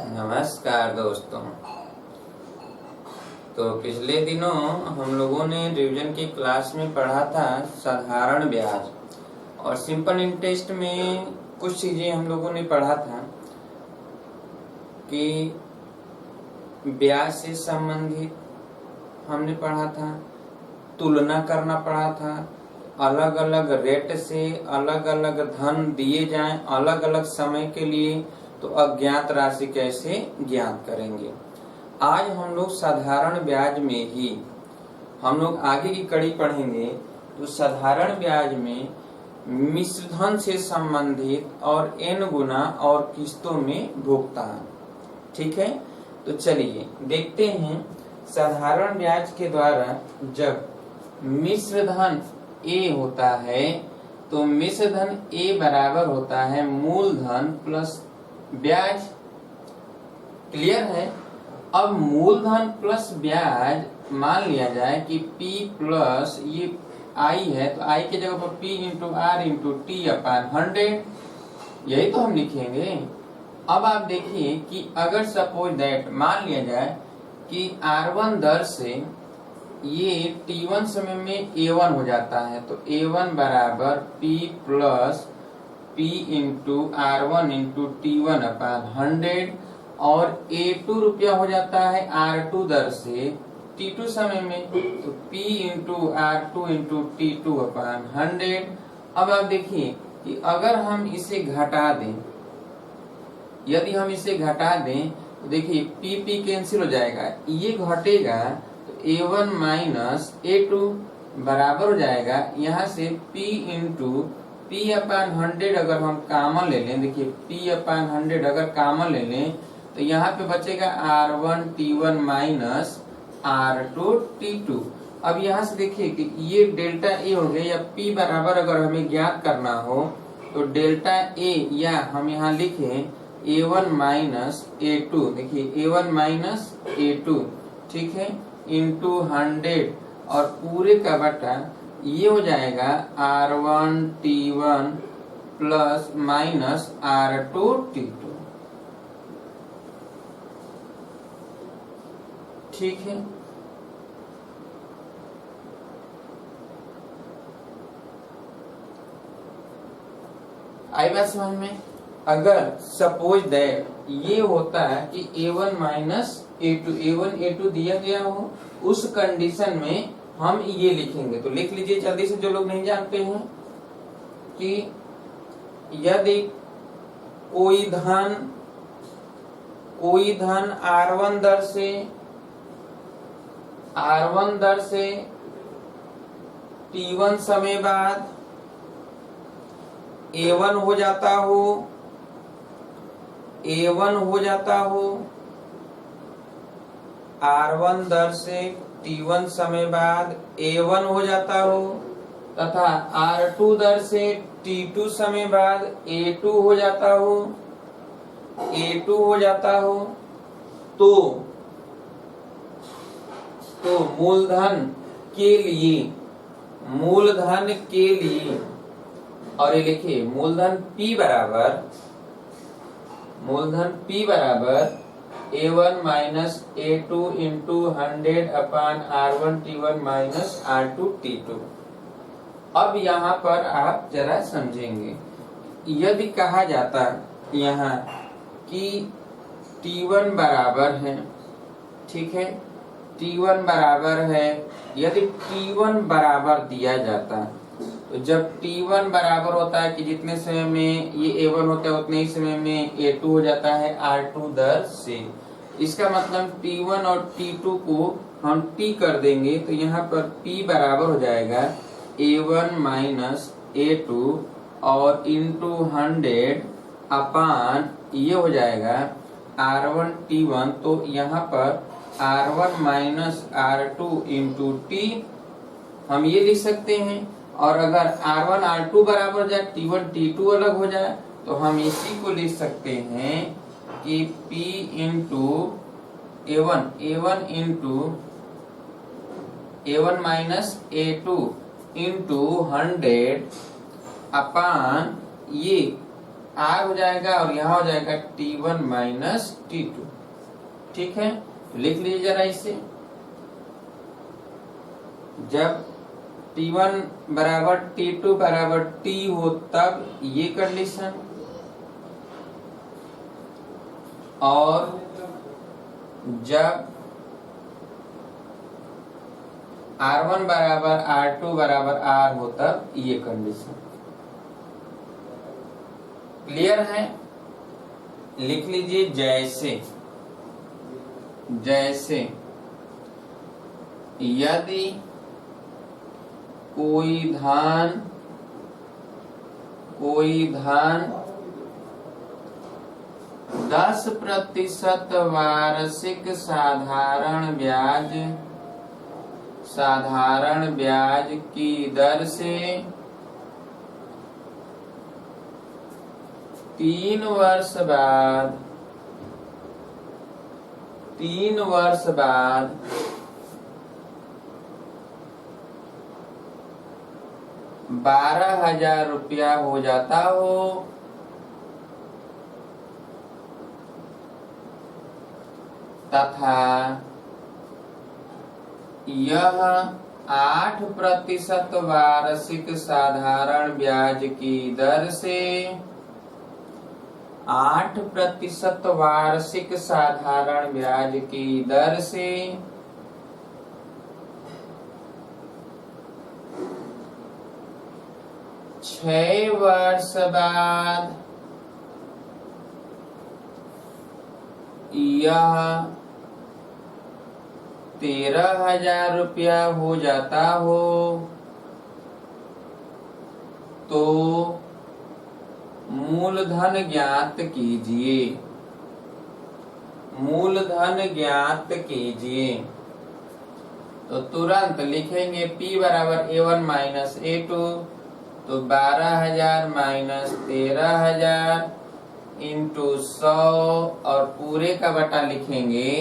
नमस्कार दोस्तों। तो पिछले दिनों हम लोगों ने रिवीजन की क्लास में पढ़ा था साधारण ब्याज, और सिंपल इंटरेस्ट में कुछ चीजें हम लोगों ने पढ़ा था कि ब्याज से संबंधित हमने पढ़ा था, तुलना करना पढ़ा था, अलग अलग रेट से अलग अलग धन दिए जाएं अलग अलग समय के लिए तो अज्ञात राशि कैसे ज्ञात करेंगे। आज हम लोग साधारण ब्याज में ही हम लोग आगे की कड़ी पढ़ेंगे। तो साधारण ब्याज में मिश्र धन से संबंधित और n गुना और किस्तों में भुगतान। ठीक है, तो चलिए देखते हैं। साधारण ब्याज के द्वारा जब मिश्र धन a होता है तो मिश्र धन a बराबर होता है मूलधन प्लस ब्याज। क्लियर है। अब मूलधन प्लस ब्याज मान लिया जाए कि P प्लस ये I है, तो I की जगह पर P into R into t upon 100, यही तो हम लिखेंगे। अब आप देखिए कि अगर सपोज दैट मान लिया जाए कि R1 दर से ये T1 समय में A1 हो जाता है, तो A1 बराबर P plus P into R1 into T1 अपान 100, और A2 रुपया हो जाता है R2 दर से T2 समय में, तो P into R2 into T2 अपान 100। अब आप देखिए कि अगर हम इसे घटा दें, यदि हम इसे घटा दें तो देखिए P कैंसिल हो जाएगा, ये घटेगा तो A1 माइनस A2 बराबर हो जाएगा यहाँ से P इंटू P अपान 100। अगर हम कॉमन ले लें, देखिए P अपान 100 अगर कॉमन ले लें तो यहाँ पे बचेगा R1 T1 minus R2 T2। अब यहाँ से देखिए कि ये डेल्टा A हो गया, या P बराबर अगर हमें ज्ञात करना हो तो डेल्टा A, या हम यहाँ लिखें A1 माइनस A2, देखिए A1 माइनस A2, ठीक है, इंटू 100 और पूरे का बटा ये हो जाएगा R1 T1 plus minus R2 T2। ठीक है। आई बात समझ में। अगर सपोज दैट ये होता है कि A1 minus A2, A1 A2 दिया गया हो, उस कंडीशन में हम ये लिखेंगे। तो लिख लीजिए जल्दी से जो लोग नहीं जानते हैं कि यदि कोई धन R1 दर से T1 समय बाद A1 हो जाता हो, R1 दर से T1 समय बाद A1 हो जाता हो, तथा R2 दर से T2 समय बाद A2 हो जाता हो, तो मूलधन के लिए, और ये लिखिए मूलधन P बराबर A1 माइनस A2 इंटू 100 अपान R1 T1 minus R2 T2। अब यहाँ पर आप जरा समझेंगे, यदि कहा जाता यहाँ कि T1 बराबर है, ठीक है, T1 बराबर है, यदि T1 बराबर दिया जाता, तो जब T1 बराबर होता है कि जितने समय में ये A1 होता है उतने ही समय में A2 हो जाता है R2 दर से। इसका मतलब T1 और T2 को हम T कर देंगे, तो यहाँ पर P बराबर हो जाएगा A1 माइनस A2 और इंटू 100 अपान ये हो जाएगा R1 T1, तो यहाँ पर R1 minus R2 into T हम ये लिख सकते हैं। और अगर R1 R2 बराबर हो जाए, T1 T2 अलग हो जाए, तो हम इसी को लिख सकते हैं कि P into A1 into A1 minus A2 into 100 अपान ये R हो जाएगा और यहाँ हो जाएगा T1 माइनस T2। ठीक है, लिख लीजिए जरा इसे। जब T1 बराबर T2 बराबर T हो तब ये कंडीशन, और जब R1 बराबर R2 बराबर R हो तब ये कंडीशन। क्लियर है? लिख लीजिए जैसे जैसे यदि कोई धन 10% वार्षिक साधारण ब्याज की दर से 3 वर्ष बाद 12,000 रुपया हो जाता हो, तथा यह 8% वार्षिक साधारण ब्याज की दर से 8% वार्षिक साधारण ब्याज की दर से 6 वर्ष बाद यह 13,000 रुपया हो जाता हो, तो मूलधन ज्ञात कीजिए। तो तुरंत लिखेंगे P बराबर A1 माइनस A2, तो 12,000 माइनस 13,000 इंटू 100 और पूरे का बटा लिखेंगे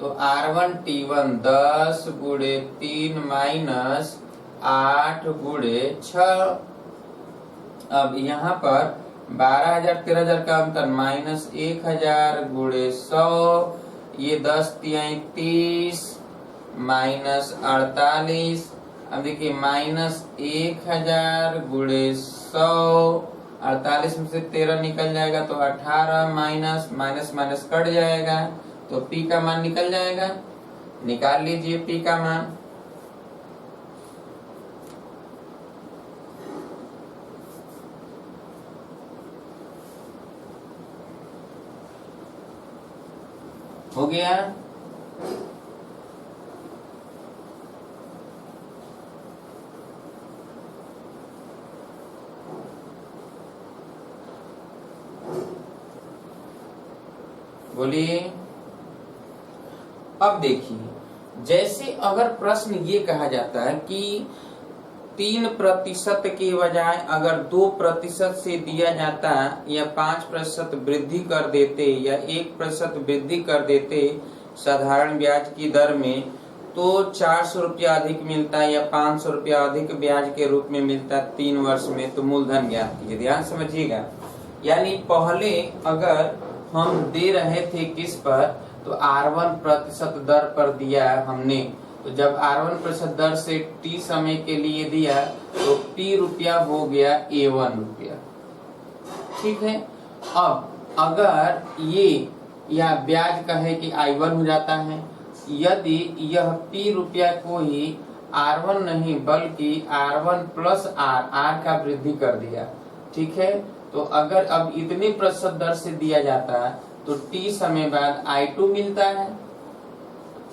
तो R1 T1 10 गुणे 3 माइनस 8 गुणे 6। अब यहाँ पर 12,000 13,000 का अंतर माइनस 1,000 गुणे 100, ये 10 तिहाई 30 माइनस 48। अब देखिए माइनस 1,000 गुणे 100, 48 में से 13 निकल जाएगा तो 18 माइनस माइनस माइनस कट जाएगा तो P का मान निकल जाएगा। निकाल लीजिए P का मान। हो गया। बोलिए। अब देखिए, जैसे अगर प्रश्न ये कहा जाता है कि 3% के बजाय अगर 2% से दिया जाता या 5% वृद्धि कर देते या 1% वृद्धि कर देते साधारण ब्याज की दर में, तो 400 रुपया अधिक मिलता या 500 रुपया अधिक ब्याज के रूप में मिलता 3 वर्ष में, तो मूलधन ज्ञात कीजिए। ध्यान समझिएगा, यानी पहले अगर हम दे रहे थे किस पर, तो R1% दर पर दिया हमने, तो जब R1% दर से T समय के लिए दिया तो P रुपया हो गया A1 रुपया। ठीक है। अब अगर ये या ब्याज कहे कि I1 हो जाता है, यदि यह P रुपया को ही R1 नहीं बल्कि R1 प्लस R का वृद्धि कर दिया। ठीक है। तो अगर अब इतने प्रतिशत दर से दिया जाता है तो T समय बाद I2 मिलता है।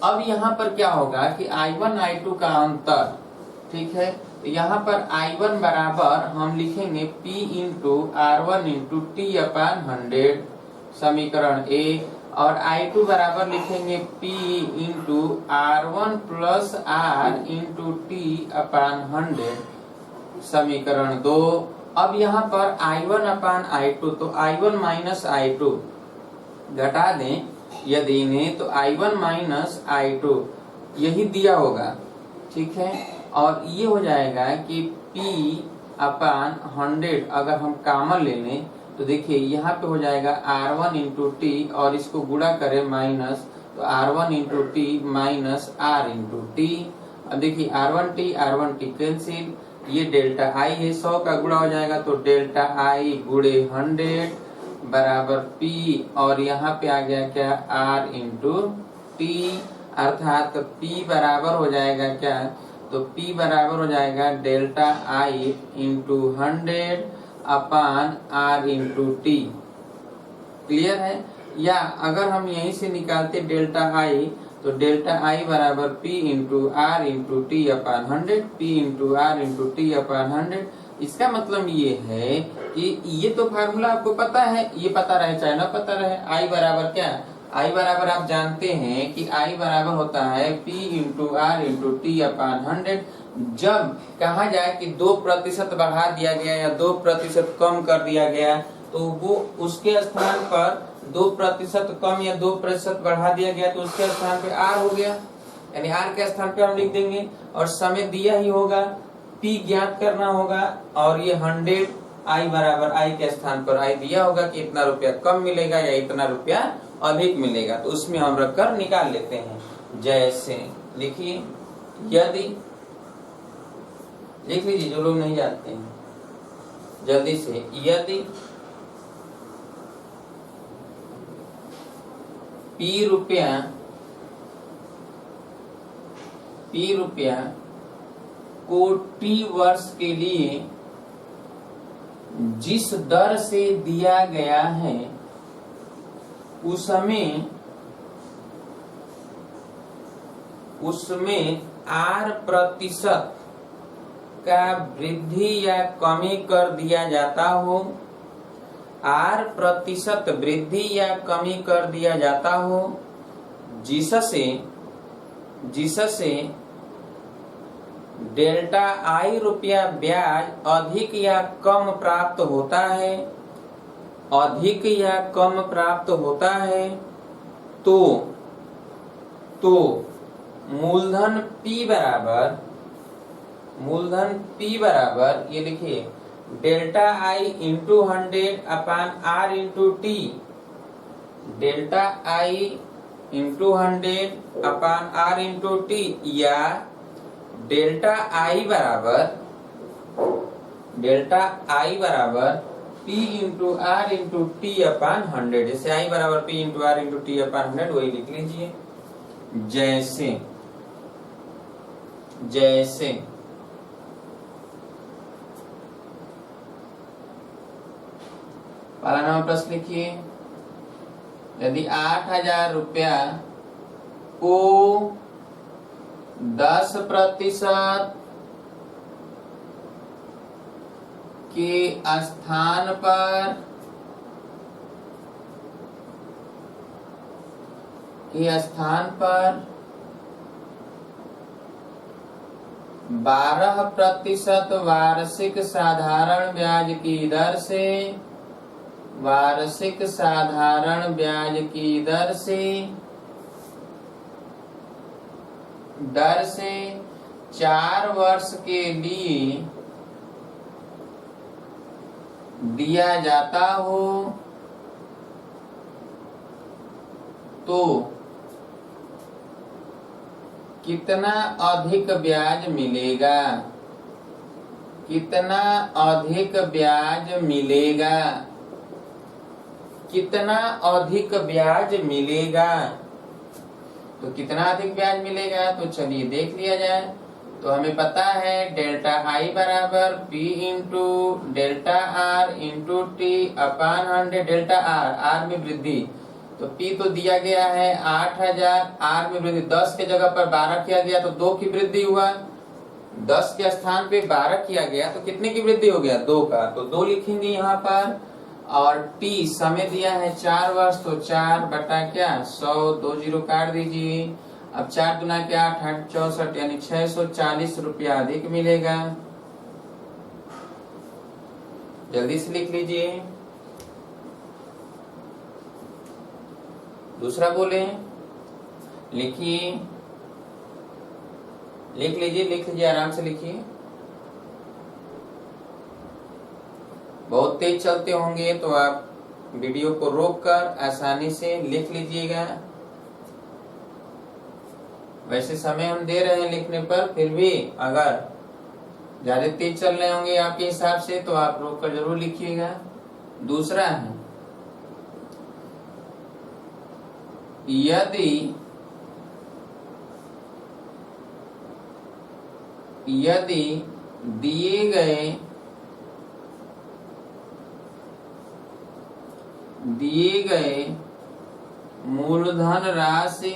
अब यहाँ पर क्या होगा कि I1 I2 का अंतर, ठीक है, तो यहाँ पर I1 बराबर हम लिखेंगे P into R1 into T अपान 100 समीकरण A, और I2 बराबर लिखेंगे P into R1 plus R into T अपान 100 समीकरण 2। अब यहाँ पर I1 अपान I2, तो I1 माइनस I2 घटा दें यदि इन्हें, तो I1 माइनस I2 यही दिया होगा। ठीक है। और ये हो जाएगा कि P अपान 100 अगर हम कॉमन ले लें तो देखिए यहाँ पे हो जाएगा R1 इंटू टी, और इसको गुणा करें माइनस, तो R1 into T minus R into T. अब देखिए R1 टी कैंसिल, ये डेल्टा आई है, 100 का गुणा हो जाएगा तो डेल्टा आई गुणे 100 बराबर P, और यहाँ पे आ गया क्या R इंटू टी, अर्थात P बराबर हो जाएगा क्या, तो P बराबर हो जाएगा delta I into 100 upon R into T. Clear है? या अगर हम यहीं से निकालते डेल्टा आई, तो डेल्टा आई बराबर P into are into t upon 100, P into are into t upon 100। इसका मतलब ये है कि ये तो फार्मूला आपको पता है, ये पता रहे चाहे ना पता रहे। आई बराबर क्या, आई बराबर आप जानते हैं कि आई बराबर होता है P into are into t upon 100। जब कहा जाए कि 2% बढ़ा दिया गया या 2% कम कर दिया गया, तो वो उसके स्थान पर 2% कम या 2% बढ़ा दिया गया, तो उसके स्थान पे R हो गया, यानी R के स्थान पे हम लिख देंगे, और समय दिया ही होगा, P ज्ञात करना होगा, और ये 100 I बराबर I के स्थान पर I दिया होगा कि इतना रुपया कम मिलेगा या इतना रुपया अधिक मिलेगा, तो उसमें हम रखकर निकाल लेते हैं। जैसे लिखिए, यदि, लिख लीजिए जो लोग नहीं जानते हैं जल्दी से, यदि P रुपया को T वर्ष के लिए जिस दर से दिया गया है उसमें R प्रतिशत का वृद्धि या कमी कर दिया जाता हो, R प्रतिशत वृद्धि या कमी कर दिया जाता हो, जिससे डेल्टा आई रुपया ब्याज अधिक या कम प्राप्त होता है, अधिक या कम प्राप्त होता है, तो मूलधन P बराबर ये लिखिए delta I into 100 upon R into t, delta I into 100 upon R into t, या डेल्टा आई बराबर P into are into t upon 100। जैसे आई बराबर P into are into t upon 100 वही लिख लीजिए। जैसे पहला नंबर प्रश्न लिखिए, यदि 8,000 रुपया को 10% के स्थान पर 12% वार्षिक साधारण ब्याज की दर से 4 वर्ष के लिए दिया जाता हो, तो कितना अधिक ब्याज मिलेगा, कितना अधिक ब्याज मिलेगा, तो कितना अधिक ब्याज मिलेगा, तो चलिए देख लिया जाए। तो हमें पता है डेल्टा आई बराबर P into delta r into t upon 100, delta r में वृद्धि, तो P तो दिया गया है 8,000, R में वृद्धि 10 के जगह पर 12 किया गया तो 2 की वृद्धि हुआ, 10 के स्थान पे 12 किया गया तो कितने की वृद्धि हो गया, 2 का, तो 2 लिखेंगे यहाँ पर। और T समय दिया है 4 वर्ष, तो 4 बटा क्या 100, 2 जीरो काट दीजिए। अब 4 गुना के 8, 8 64, यानी 640 रुपया अधिक मिलेगा। जल्दी से लिख लीजिए। दूसरा बोले, लिखिए, लिख लीजिए आराम से लिखिए। बहुत तेज चलते होंगे तो आप वीडियो को रोककर आसानी से लिख लीजिएगा। वैसे समय हम दे रहे हैं लिखने पर, फिर भी अगर ज्यादा तेज चल रहे होंगे आपके हिसाब से तो आप रोककर जरूर लिखिएगा। दूसरा है, यदि दिए गए मूलधन राशि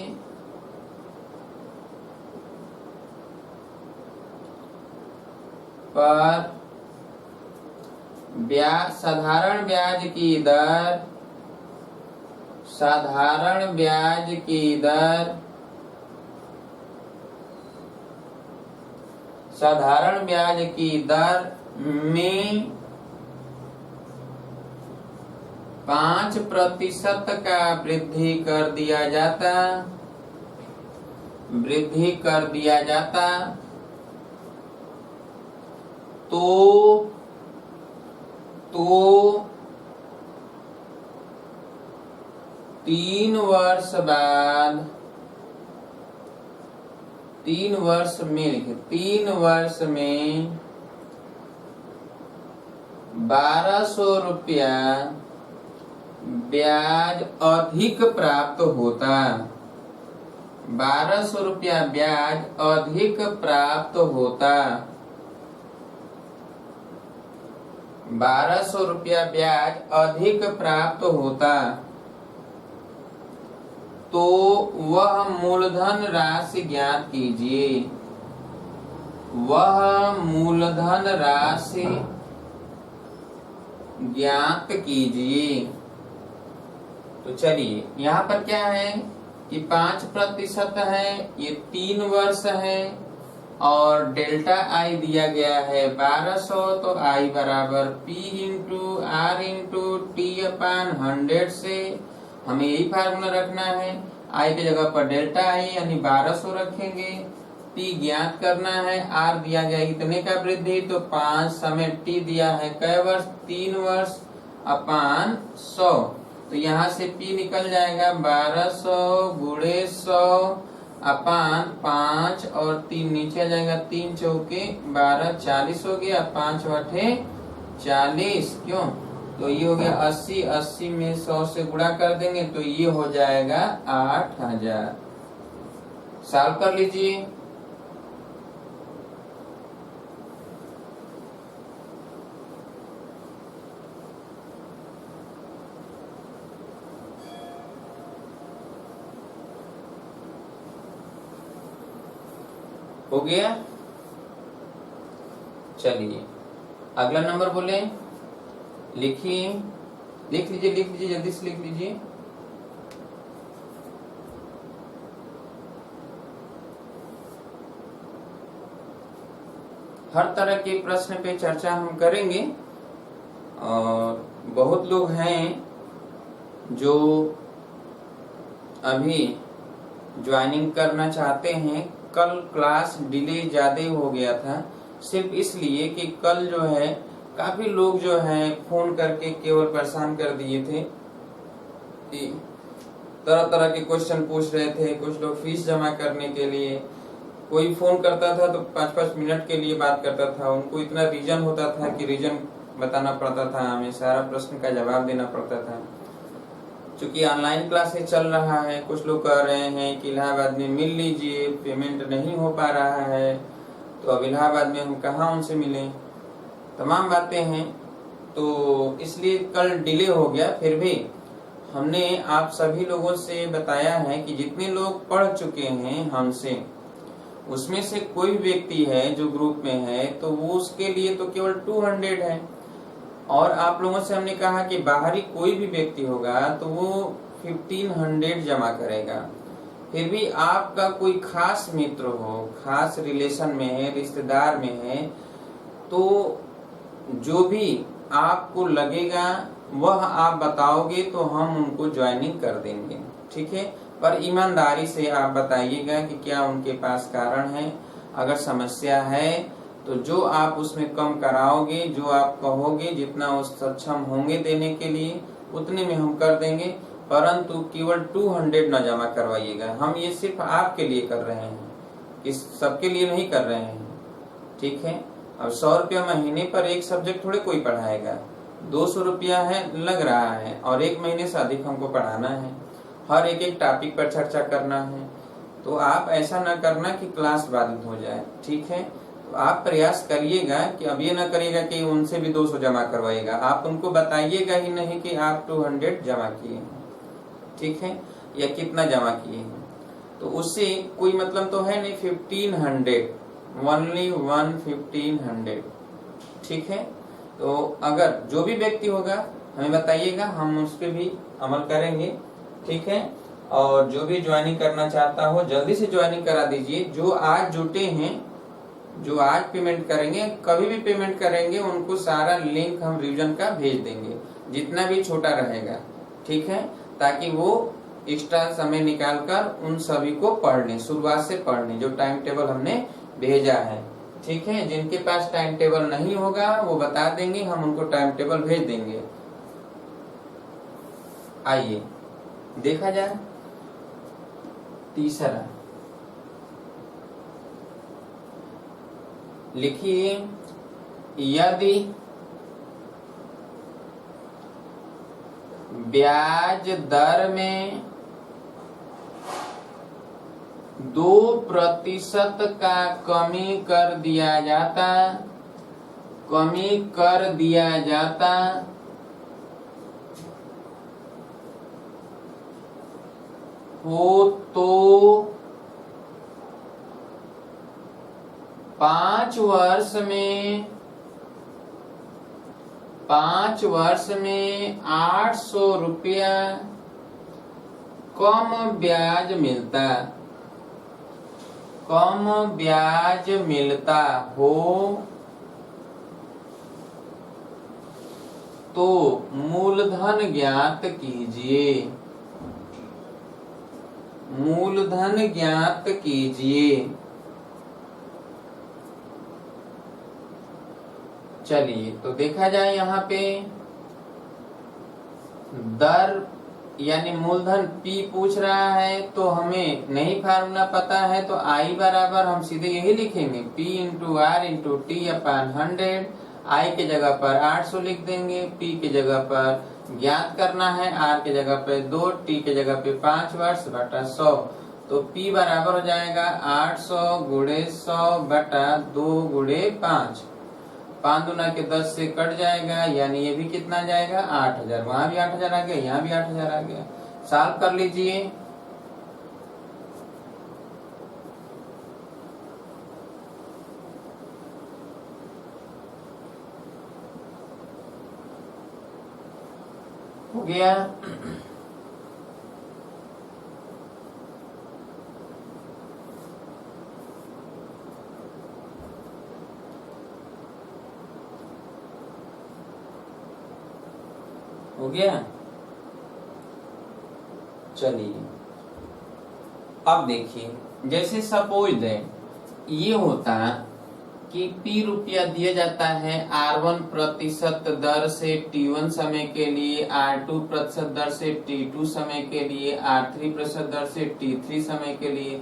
पर साधारण ब्याज की दर में 5% का वृद्धि कर दिया जाता तो 3 वर्ष में 1200 रुपया ब्याज अधिक प्राप्त होता। 1200 रुपया ब्याज अधिक प्राप्त होता। 1200 रुपया ब्याज अधिक प्राप्त होता तो वह मूलधन राशि ज्ञात कीजिए। वह मूलधन राशि ज्ञात कीजिए। तो चलिए यहाँ पर क्या है कि 5% है, ये 3 वर्ष है और डेल्टा आई दिया गया है 1200, तो आई बराबर P into are into t upon 100 से हमें यही फार्मूला रखना है। आई की जगह पर डेल्टा आई यानी 1200 रखेंगे, P ज्ञात करना है, R दिया गया इतने का वृद्धि, तो 5 समय T दिया है कै वर्ष, 3 वर्ष अपान 100, तो यहाँ से P निकल जाएगा 1200 गुणे 100 अपान 5 और 3 नीचे आ जाएगा, 3 चौके 12, 40 हो गया, 5 बटे 40, क्यों? तो ये हो गया 80, 80 में 100 से गुणा कर देंगे तो ये हो जाएगा 8000। सॉल्व कर लीजिए। हो गया। चलिए अगला नंबर बोले, लिखिए, लिख लीजिए जल्दी से लिख लीजिए। हर तरह के प्रश्न पे चर्चा हम करेंगे और बहुत लोग हैं जो अभी ज्वाइनिंग करना चाहते हैं। कल क्लास डिले ज्यादा हो गया था, सिर्फ इसलिए कि कल जो है काफी लोग जो है फोन करके केवल परेशान कर दिए थे कि तरह तरह के क्वेश्चन पूछ रहे थे। कुछ लोग फीस जमा करने के लिए, कोई फोन करता था तो 5-5 मिनट के लिए बात करता था, उनको इतना रीजन होता था कि रीजन बताना पड़ता था, हमें सारा प्रश्न का जवाब देना पड़ता था। चूंकि ऑनलाइन क्लासेस चल रहा है, कुछ लोग कह रहे हैं कि इलाहाबाद में मिल लीजिए, पेमेंट नहीं हो पा रहा है, तो अब इलाहाबाद में हम कहाँ उनसे मिलें, तमाम बातें हैं, तो इसलिए कल डिले हो गया। फिर भी हमने आप सभी लोगों से बताया है कि जितने लोग पढ़ चुके हैं हमसे, उसमें से कोई व्यक्ति है जो ग्रुप में है तो वो उसके लिए तो केवल 200 है, और आप लोगों से हमने कहा कि बाहरी कोई भी व्यक्ति होगा तो वो 1500 जमा करेगा। फिर भी आपका कोई खास मित्र हो, खास रिलेशन में है, रिश्तेदार में है, तो जो भी आपको लगेगा वह आप बताओगे तो हम उनको ज्वाइनिंग कर देंगे, ठीक है। पर ईमानदारी से आप बताइएगा कि क्या उनके पास कारण है। अगर समस्या है तो जो आप उसमें कम कराओगे, जो आप कहोगे, जितना वो सक्षम होंगे देने के लिए उतने में हम कर देंगे, परंतु केवल 200 न जमा करवाइएगा। हम ये सिर्फ आपके लिए कर रहे हैं, इस सबके लिए नहीं कर रहे हैं, ठीक है। अब 100 रुपया महीने पर एक सब्जेक्ट थोड़े कोई पढ़ाएगा, 200 रुपया है लग रहा है, और एक महीने से अधिक हमको पढ़ाना है, हर एक टॉपिक पर चर्चा करना है। तो आप ऐसा ना करना कि क्लास बाधित हो जाए, ठीक है। तो आप प्रयास करिएगा कि अब ये ना करिएगा कि उनसे भी 200 जमा करवाइएगा, आप उनको बताइएगा ही नहीं कि आप 200 जमा किए हैं, ठीक है, या कितना जमा किए हैं। तो उससे कोई मतलब तो है नहीं। 1500 ओनली 1500, ठीक है। तो अगर जो भी व्यक्ति होगा हमें बताइएगा, हम उस पर भी अमल करेंगे, ठीक है। और जो भी ज्वाइनिंग करना चाहता हो जल्दी से ज्वाइनिंग करा दीजिए। जो आज जुटे हैं, जो आज पेमेंट करेंगे, कभी भी पेमेंट करेंगे, उनको सारा लिंक हम रिवीजन का भेज देंगे, जितना भी छोटा रहेगा, ठीक है, ताकि वो एक्स्ट्रा समय निकालकर उन सभी को पढ़ लें, शुरुआत से पढ़ लें, जो टाइम टेबल हमने भेजा है, ठीक है। जिनके पास टाइम टेबल नहीं होगा वो बता देंगे, हम उनको टाइम टेबल भेज देंगे। आइए देखा जाए तीसरा, लिखिए यदि ब्याज दर में 2% का कमी कर दिया जाता हो तो 5 वर्ष में 800 रुपया कम ब्याज मिलता हो तो मूलधन ज्ञात कीजिए। चलिए तो देखा जाए यहाँ पे दर यानी मूलधन P पूछ रहा है, तो हमें नहीं फार्मूला पता है, तो I बराबर हम सीधे यही लिखेंगे P into are into T upon 100। I के जगह पर 800 लिख देंगे, P के जगह पर ज्ञात करना है, R के जगह पे 2, T के जगह पे 5 वर्ष बटा 100। तो P बराबर हो जाएगा 800 गुणे 100 बटा 2 गुणे 5। 5 दूना के 10 से कट जाएगा, यानी ये भी कितना जाएगा 8000। वहां भी 8000 आ गया, यहाँ भी 8000 आ गया। सॉल्व कर लीजिए। हो गया। हो गया। चलिए अब देखिए, जैसे सपोज दैट ये होता कि P रुपया दिया जाता है R1% दर से T1 समय के लिए, R2% दर से T2 समय के लिए, R3% दर से T3 समय के लिए,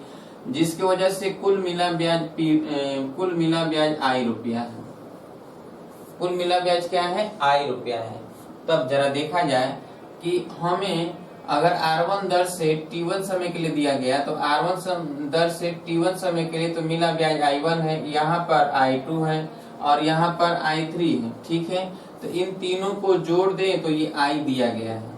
जिसकी वजह से कुल मिला ब्याज I रुपया है। कुल मिला ब्याज क्या है? I रुपया है। तब जरा देखा जाए कि हमें अगर R1 दर से T1 समय के लिए दिया गया, तो R1 दर से T1 समय के लिए तो मिला ब्याज I1 है, यहाँ पर I2 है और यहाँ पर I3 है, ठीक है। तो इन तीनों को जोड़ दें तो ये I दिया गया है।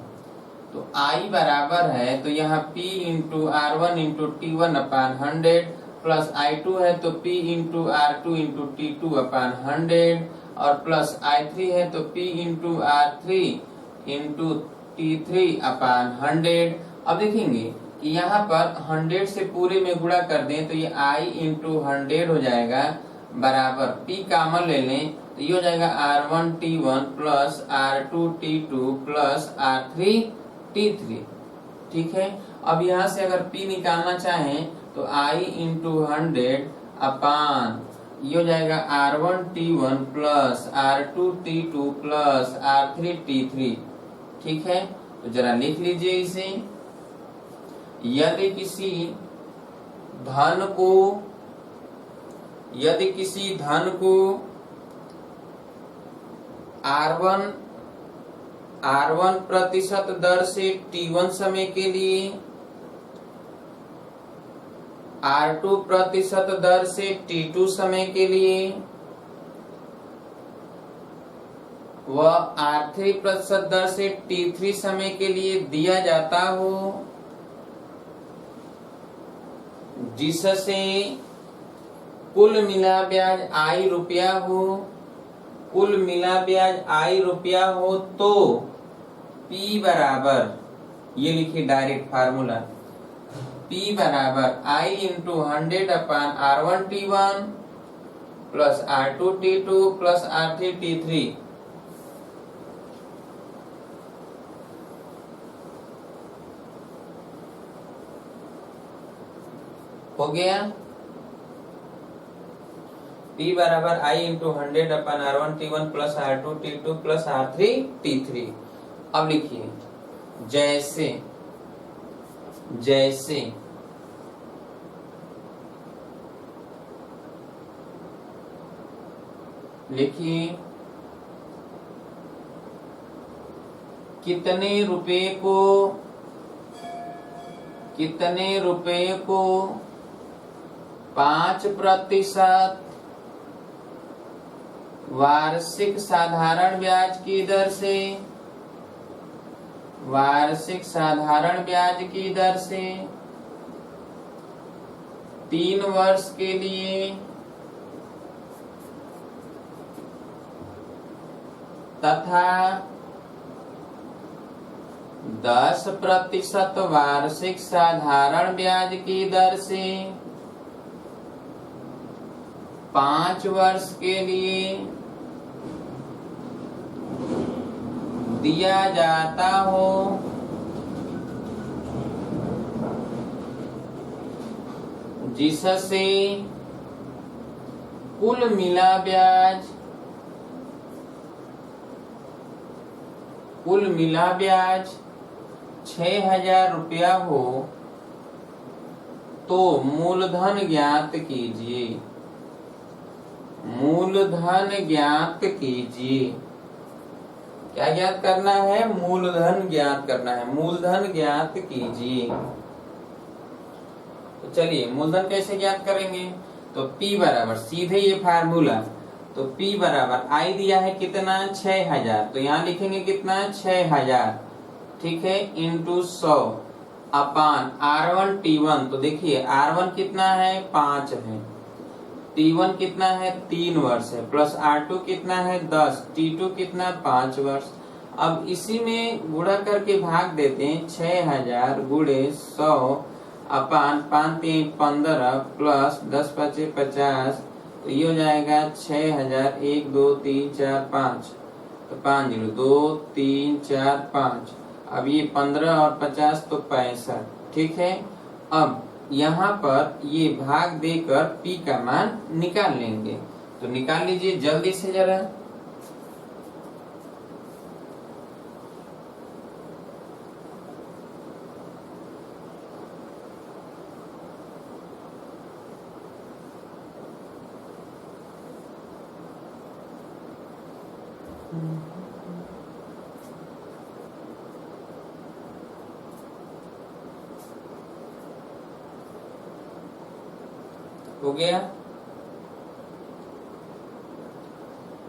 तो I बराबर है, तो यहाँ P into R1 into T1 upon 100 plus I2 है तो P into R2 into T2 upon 100 और प्लस I3 है तो P into R3 into T3 upon 100। अब देखेंगे कि यहाँ पर 100 से पूरे में गुणा कर दें तो ये I इंटू 100 हो जाएगा बराबर P कॉमन ले लें तो ये हो जाएगा R1 T1 plus R2 T2 plus R3 T3, ठीक है। अब यहाँ से अगर P निकालना चाहें तो I इंटू 100 अपॉन ये हो जाएगा R1T1 plus R2T2 plus R3T3। ठीक है, तो जरा लिख लीजिए इसे। यदि किसी धन को R1 प्रतिशत दर से T1 समय के लिए, R2 प्रतिशत दर से T2 समय के लिए व R3 प्रतिशत दर से T3 समय के लिए दिया जाता हो, जिससे कुल मिला ब्याज I रुपया हो, कुल मिला ब्याज I रुपया हो, तो P बराबर, ये लिखिए डायरेक्ट फार्मूला, P बराबर I into 100 upon R1T1 plus R2T2 plus R3T3। हो गया। P बराबर I into 100 upon R1T1 plus R2T2 plus R3T3। अब लिखिए जैसे जैसे लिखिए कितने रुपए को 5% वार्षिक साधारण ब्याज की दर से 3 वर्ष के लिए तथा 10% वार्षिक साधारण ब्याज की दर से 5 वर्ष के लिए दिया जाता हो, जिससे कुल मिला ब्याज 6,000 रुपया हो, तो मूलधन ज्ञात कीजिए। क्या ज्ञात करना है? मूलधन ज्ञात करना है। मूलधन ज्ञात कीजिए। तो चलिए मूलधन कैसे ज्ञात करेंगे? तो P बराबर सीधे ये फार्मूला, तो P बराबर I दिया है कितना 6,000, तो यहाँ लिखेंगे कितना 6,000, ठीक है, इंटू 100 अपान R1T1। तो देखिए R1 कितना है 5 है, T1 कितना है 3 वर्ष है, प्लस R2 कितना है 10, T2 कितना 5 वर्ष। अब इसी में गुणा करके भाग देते हैं, 6,000 गुणे 100 अपान 5 3 15 प्लस 10 5 50, तो ये हो जाएगा 6,000, 1 2 3 4 5, तो 5 0 2 3 4 5। अब ये 15 और 50 तो 65, ठीक है। अब यहाँ पर ये भाग देकर P का मान निकाल लेंगे, तो निकाल लीजिए जल्दी से जरा। हो गया।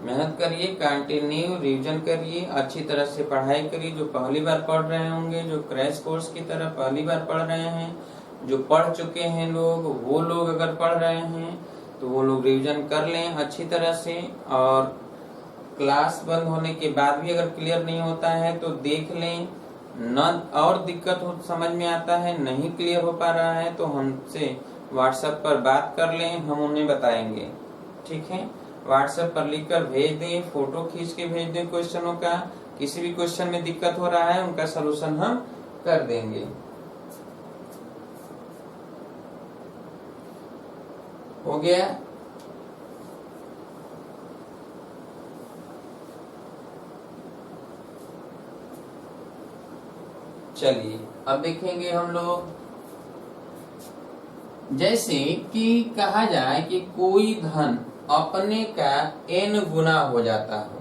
मेहनत करिए, कंटिन्यू रिवीजन करिए, अच्छी तरह से पढ़ाई करिए। जो पहली बार पढ़ रहे होंगे, जो क्रैश कोर्स की तरह पहली बार पढ़ रहे हैं, जो पढ़ चुके हैं लोग, वो लोग अगर पढ़ रहे हैं तो वो लोग रिवीजन कर लें अच्छी तरह से। और क्लास बंद होने के बाद भी अगर क्लियर नहीं होता है तो देख लें, न और दिक्कत हो समझ में आता है, नहीं क्लियर हो पा रहा है तो हमसे व्हाट्सएप पर बात कर लें, हम उन्हें बताएंगे, ठीक है। व्हाट्सएप पर लिखकर भेज दें, फोटो खींच के भेज दें क्वेश्चनों का। किसी भी क्वेश्चन में दिक्कत हो रहा है उनका सलूशन हम कर देंगे। हो गया। चलिए अब देखेंगे हम लोग, जैसे कि कहा जाए कि कोई धन अपने का n गुना हो जाता हो,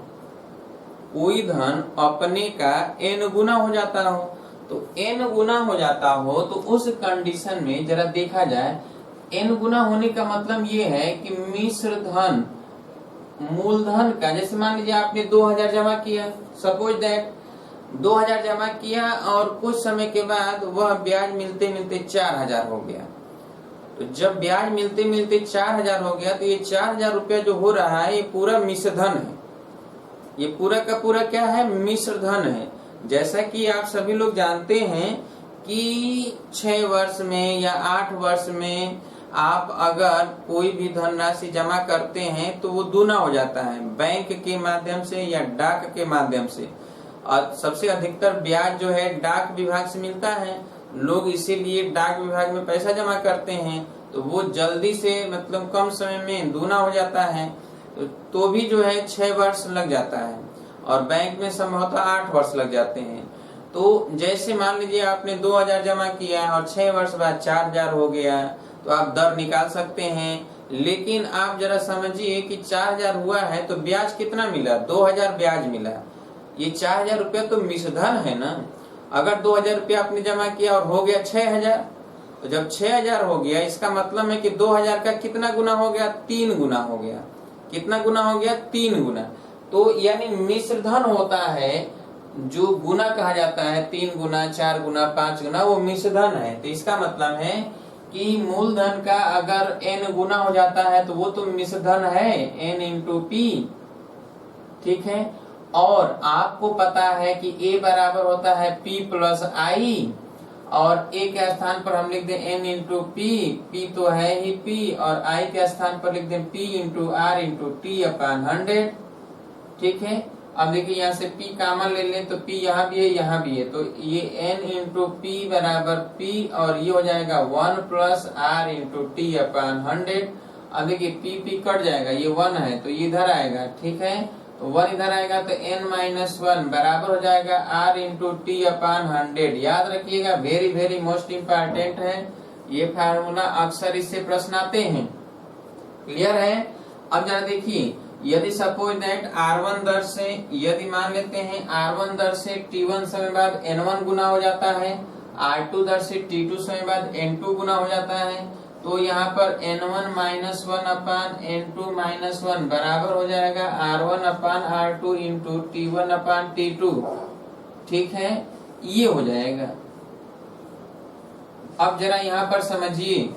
कोई धन अपने का n गुना हो जाता हो, तो n गुना हो जाता हो तो उस कंडीशन में जरा देखा जाए, n गुना होने का मतलब ये है कि मिश्र धन मूलधन का, जैसे मान लीजिए आपने 2000 जमा किया, सपोज दैट 2000 जमा किया और कुछ समय के बाद वह ब्याज मिलते मिलते 4000 हो गया। तो जब ब्याज मिलते मिलते 4000 हो गया तो ये 4000 रुपया जो हो रहा है ये पूरा मिश्र धन है, ये पूरा का पूरा क्या है, मिश्र धन है। जैसा कि आप सभी लोग जानते हैं कि 6 वर्ष में या 8 वर्ष में आप अगर कोई भी धनराशि जमा करते हैं तो वो दूना हो जाता है, बैंक के माध्यम से या डाक के माध्यम से। और सबसे अधिकतर ब्याज जो है डाक विभाग से मिलता है, लोग इसीलिए डाक विभाग में पैसा जमा करते हैं, तो वो जल्दी से मतलब कम समय में दूना हो जाता है। तो भी जो है 6 वर्ष लग जाता है और बैंक में संभवतः 8 वर्ष लग जाते हैं। तो जैसे मान लीजिए आपने 2000 जमा किया और 6 वर्ष बाद 4000 हो गया, तो आप दर निकाल सकते हैं। लेकिन आप जरा समझिए कि 4000 हुआ है तो ब्याज कितना मिला, 2000 ब्याज मिला। ये 4000 रुपया तो मिश्रधन है ना। अगर 2000 रुपया आपने जमा किया और हो गया 6000, तो जब 6000 हो गया इसका मतलब है कि 2000 का कितना गुना हो गया, 3 गुना हो गया। कितना गुना हो गया, 3 गुना। तो यानी मिश्रधन होता है जो गुना कहा जाता है, 3 गुना 4 गुना 5 गुना, वो मिश्रधन है। तो इसका मतलब है कि मूलधन का अगर n गुना हो जाता है तो वो तो मिश्रधन है, n इंटू पी, ठीक है। और आपको पता है कि a बराबर होता है p प्लस आई, और a के स्थान पर हम लिख दें n इंटू पी, p तो है ही p, और i के स्थान पर लिख दें p into r into t upon 100, ठीक है। अब देखिए यहाँ से p कॉमन ले लें तो p यहाँ भी है यहाँ भी है, तो ये n इंटू पी बराबर p, और ये हो जाएगा 1 plus r into T upon 100। अब देखिए p कट जाएगा, ये 1 है तो ये इधर आएगा, ठीक है। तो 1 इधर आएगा तो n माइनस 1 बराबर हो जाएगा r इंटू टी अपॉन 100। याद रखिएगा, वेरी वेरी मोस्ट इम्पोर्टेंट है ये फार्मूला, अक्सर इससे प्रश्न आते हैं। क्लियर है। अब जरा देखिए, यदि सपोज दैट r1 दर से, यदि मान लेते हैं r1 दर से t1 समय बाद n1 गुना हो जाता है, r2 दर से t2 समय बाद n2 गुना हो जाता है, तो यहाँ पर n1 माइनस 1 अपान n2 माइनस 1 बराबर हो जाएगा r1 अपान r2 इंटू t1 अपान t2, ठीक है। ये हो जाएगा। अब जरा यहाँ पर समझिए,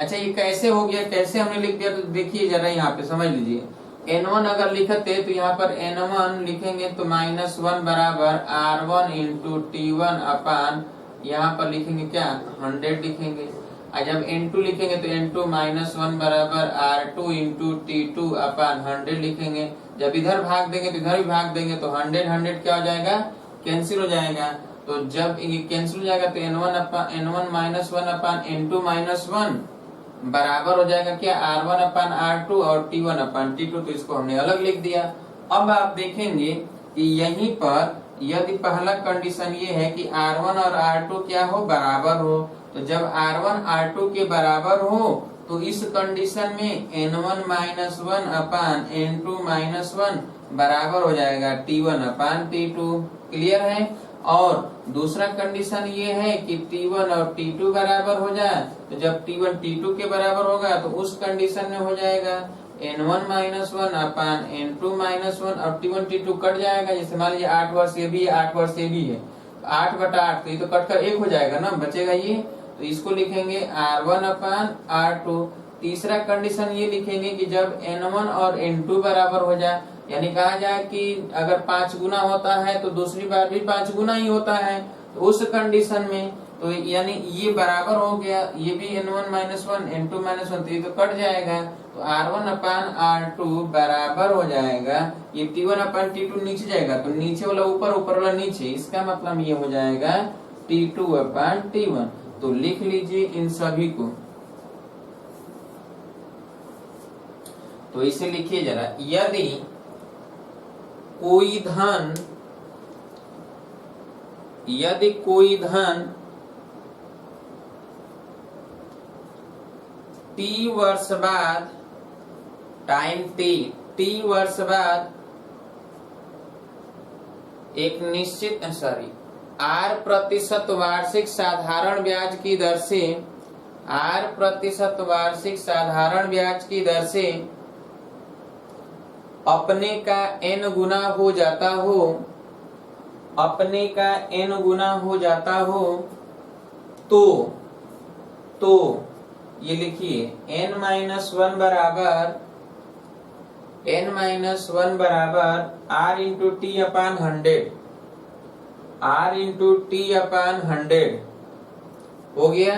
अच्छा ये कैसे हो गया, कैसे हमने लिख दिया, तो देखिए जरा यहाँ पे समझ लीजिए। n1 अगर लिखते तो यहाँ पर n1 लिखेंगे तो माइनस 1 बराबर r1 इंटू t1 अपान, यहाँ पर लिखेंगे क्या 100 लिखेंगे। और जब n2 लिखेंगे तो n2 माइनस 1 बराबर r2 इंटू t2 अपान 100 लिखेंगे। जब इधर भाग देंगे तो इधर भी भाग देंगे तो 100 क्या हो जाएगा, कैंसिल हो जाएगा। तो जब ये कैंसिल हो जाएगा तो n1 माइनस 1 अपान n2 माइनस 1 बराबर हो जाएगा क्या r1 अपान r2 और t1 अपान t2, तो इसको हमने अलग लिख दिया। अब आप देखेंगे कि यहीं पर यदि पहला कंडीशन ये है कि r1 और r2 क्या हो, बराबर हो, तो जब r1 r2 के बराबर हो तो इस कंडीशन में n1 माइनस 1 अपान n2 माइनस 1 बराबर हो जाएगा t1 अपान t2। क्लियर है। और दूसरा कंडीशन ये है कि t1 और t2 बराबर हो जाए, तो जब t1 t2 के बराबर होगा तो उस कंडीशन में हो जाएगा n1 माइनस 1 अपान n2 माइनस 1, और t1 t2 कट जाएगा। जैसे मान लीजिए 8 वर्ष ये भी है 8 वर्ष ये भी है, 8 बटा 8 तो ये तो कट कर 1 हो जाएगा ना, बचेगा ये, तो इसको लिखेंगे r1 अपान r2। तीसरा कंडीशन ये लिखेंगे कि जब n1 और n2 बराबर हो जाए, यानी कहा जाए कि अगर 5 गुना होता है तो दूसरी बार भी 5 गुना ही होता है, तो उस कंडीशन में तो यानी ये बराबर हो गया, ये भी n1 माइनस 1 n2 माइनस 1, तो ये तो कट जाएगा, तो r1 अपान r2 बराबर हो जाएगा, ये t1 अपान t2 नीचे जाएगा तो नीचे वाला ऊपर, ऊपर वाला नीचे, इसका मतलब ये हो जाएगा t2 अपान t1। तो लिख लीजिए इन सभी को, तो इसे लिखिए जरा, यदि कोई धन यदि कोई धन t वर्ष बाद, टाइम t वर्ष बाद एक निश्चित R% वार्षिक साधारण ब्याज की दर से R% वार्षिक साधारण ब्याज की दर से अपने का n गुना हो जाता हो, अपने का n गुना हो जाता हो, तो ये लिखिए n-1 बराबर R into t upon 100, R into t upon 100 हो गया।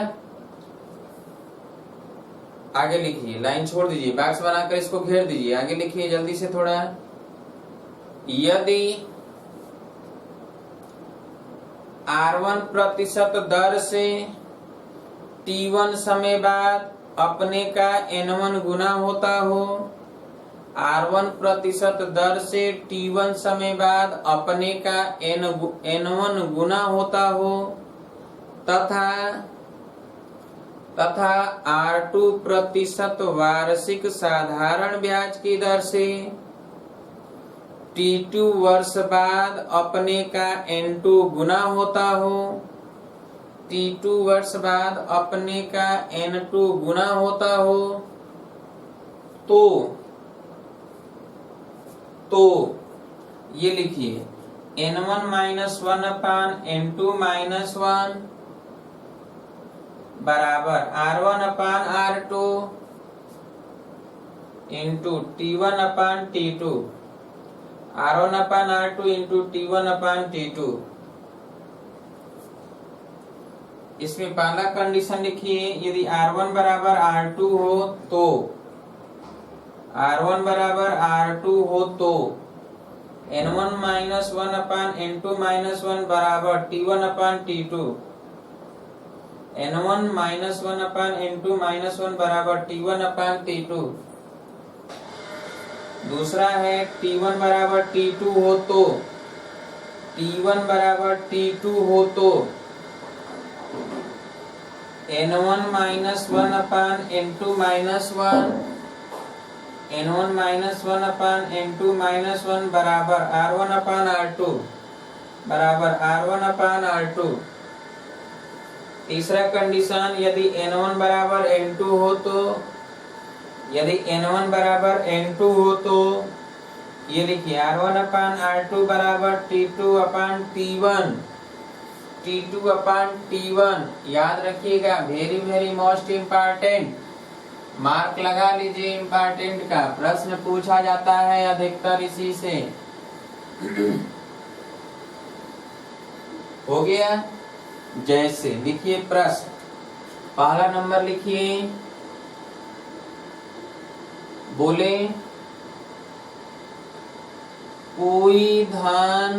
आगे लिखिए, लाइन छोड़ दीजिए, बॉक्स बनाकर इसको घेर दीजिए। आगे लिखिए जल्दी से थोड़ा। यदि R1% दर से T1 समय बाद अपने का N1 गुना होता हो, R1% दर से T1 समय बाद अपने का N1 गुना होता हो, तथा R2% वार्षिक साधारण ब्याज की दर से T2 वर्ष बाद अपने का N2 गुना होता हो, T2 वर्ष बाद अपने का N2 गुना होता हो, तो ये लिखिए N1-1 अपान N2 - 1 बराबर R1 अपान R2 इंटू T1 अपान T2, R1 अपान R2 इंटू T1 अपान T2। इसमें पहला कंडीशन लिखिए, यदि R1 बराबर R2 हो तो, R1 बराबर R2 हो तो N1-1 अपान N2 - 1 बराबर T1 अपान T2, N1-1 अपान N2 - 1 बराबर T1 अपान T2। दूसरा है T1 बराबर T2 हो तो, T1 बराबर T2 हो तो N1-1 अपान N2 - 1, N1-1 अपान N2 - 1 बराबर R1 अपान R2, बराबर R1 अपान R2। तीसरा कंडीशन, यदि N1 बराबर N2 हो तो, यदि N1 बराबर N2 हो तो ये लिखिए R1 अपान R2 बराबर T2 अपान T1, T2 अपान T1। याद रखिएगा, very very most important, mark लगा लीजिए। इम्पोर्टेंट का प्रश्न पूछा जाता है अधिकतर इसी से। हो गया। जैसे लिखिए प्रश्न, पहला नंबर लिखिए, बोले कोई धन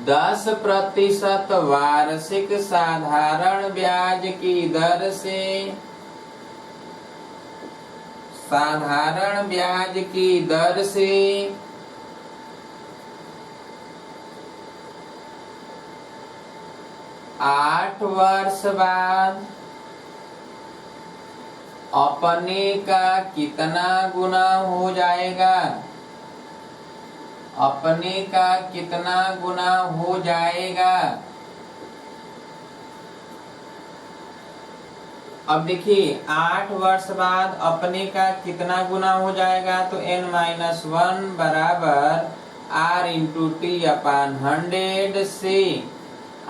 10% वार्षिक साधारण ब्याज की दर से, साधारण ब्याज की दर से 8 वर्ष बाद अपने का कितना गुना हो जाएगा, अपने का कितना गुना हो जाएगा। अब देखिए 8 वर्ष बाद अपने का कितना गुना हो जाएगा, तो N-1 बराबर R इंटू टी अपान 100 से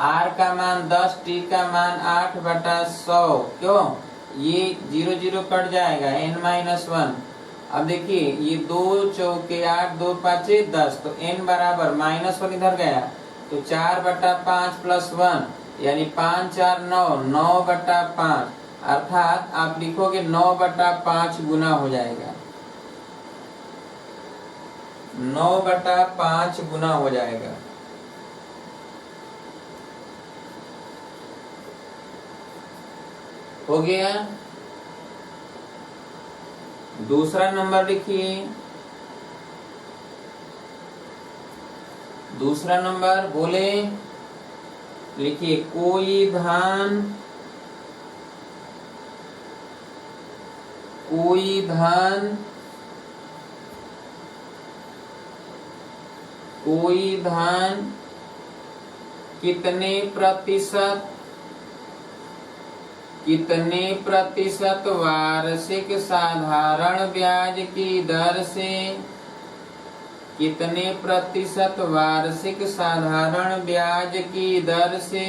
R का मान 10, T का मान 8/100। क्यों, ये 0 0 कट जाएगा, N-1। अब देखिए ये 2 चौके 8, 2 5 10, तो N बराबर -1 इधर गया, तो 4/5 + 1 यानी 5 4 9, 9/5, अर्थात आप लिखोगे 9/5 गुना हो जाएगा, 9/5 गुना हो जाएगा। हो गया। दूसरा नंबर लिखिए, दूसरा नंबर बोले, लिखिए कोई धन कितने प्रतिशत वार्षिक साधारण ब्याज की दर से, कितने प्रतिशत वार्षिक साधारण ब्याज की दर से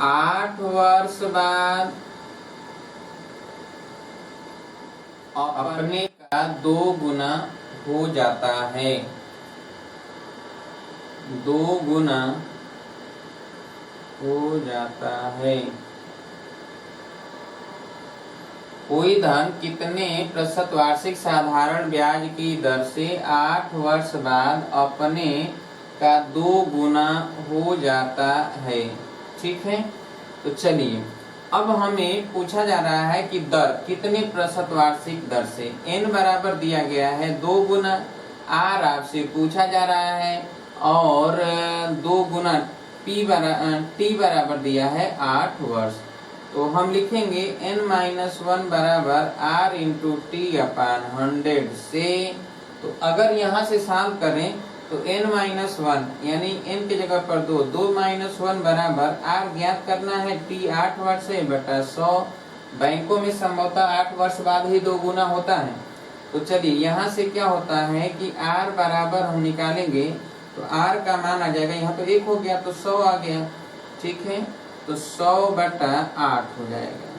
8 वर्ष बाद अपने का 2 गुना हो जाता है, 2 गुना हो जाता है। कोई धन कितने प्रतिशत वार्षिक साधारण ब्याज की दर से 8 वर्ष बाद अपने का 2 गुना हो जाता है। ठीक है, तो चलिए अब हमें पूछा जा रहा है कि दर कितने प्रतिशत वार्षिक दर से, n बराबर दिया गया है 2 गुना, r आपसे पूछा जा रहा है और 2 गुना t बराबर दिया है 8 वर्ष। तो हम लिखेंगे n-1 बराबर r इंटू टी अपान 100 से। तो अगर यहाँ से सॉल्व करें तो n-1 यानी n की जगह पर 2 माइनस 1 बराबर r ज्ञात करना है, t 8 वर्ष है बटा 100। बैंकों में संभवतः 8 वर्ष बाद ही 2 गुना होता है। तो चलिए यहाँ से क्या होता है कि r बराबर हम निकालेंगे तो r का मान आ जाएगा, यहाँ तो 1 हो गया तो 100 आ गया। ठीक है, तो 100 बटा 8 हो जाएगा।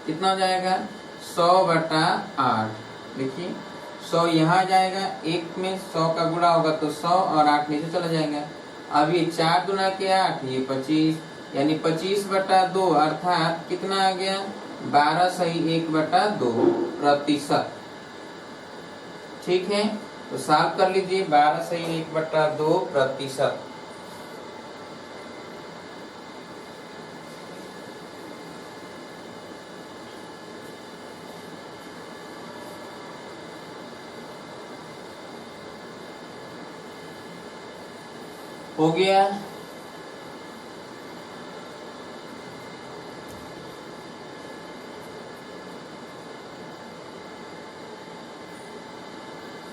कितना हो जाएगा? 100 बटा 8। देखिए 100 यहाँ जाएगा, 1 में 100 का गुणा होगा तो 100 और 8 नीचे चला जाएगा। अब ये 4 गुना के 8, ये 25, यानी 25 बटा 2 अर्थात कितना आ गया? 12 सही 1 बटा 2 प्रतिशत। ठीक है, तो सॉल्व कर लीजिए, 12 सही 1 बटा 2 प्रतिशत। हो गया।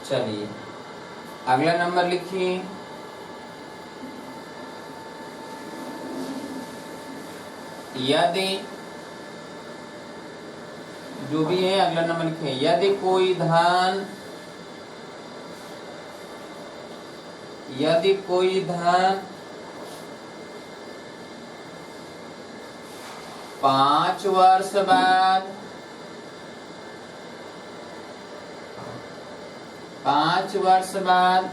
चलिए अगला नंबर लिखिए। यदि जो भी है अगला नंबर लिखिए। यदि कोई धन 5 वर्ष बाद 5 वर्ष बाद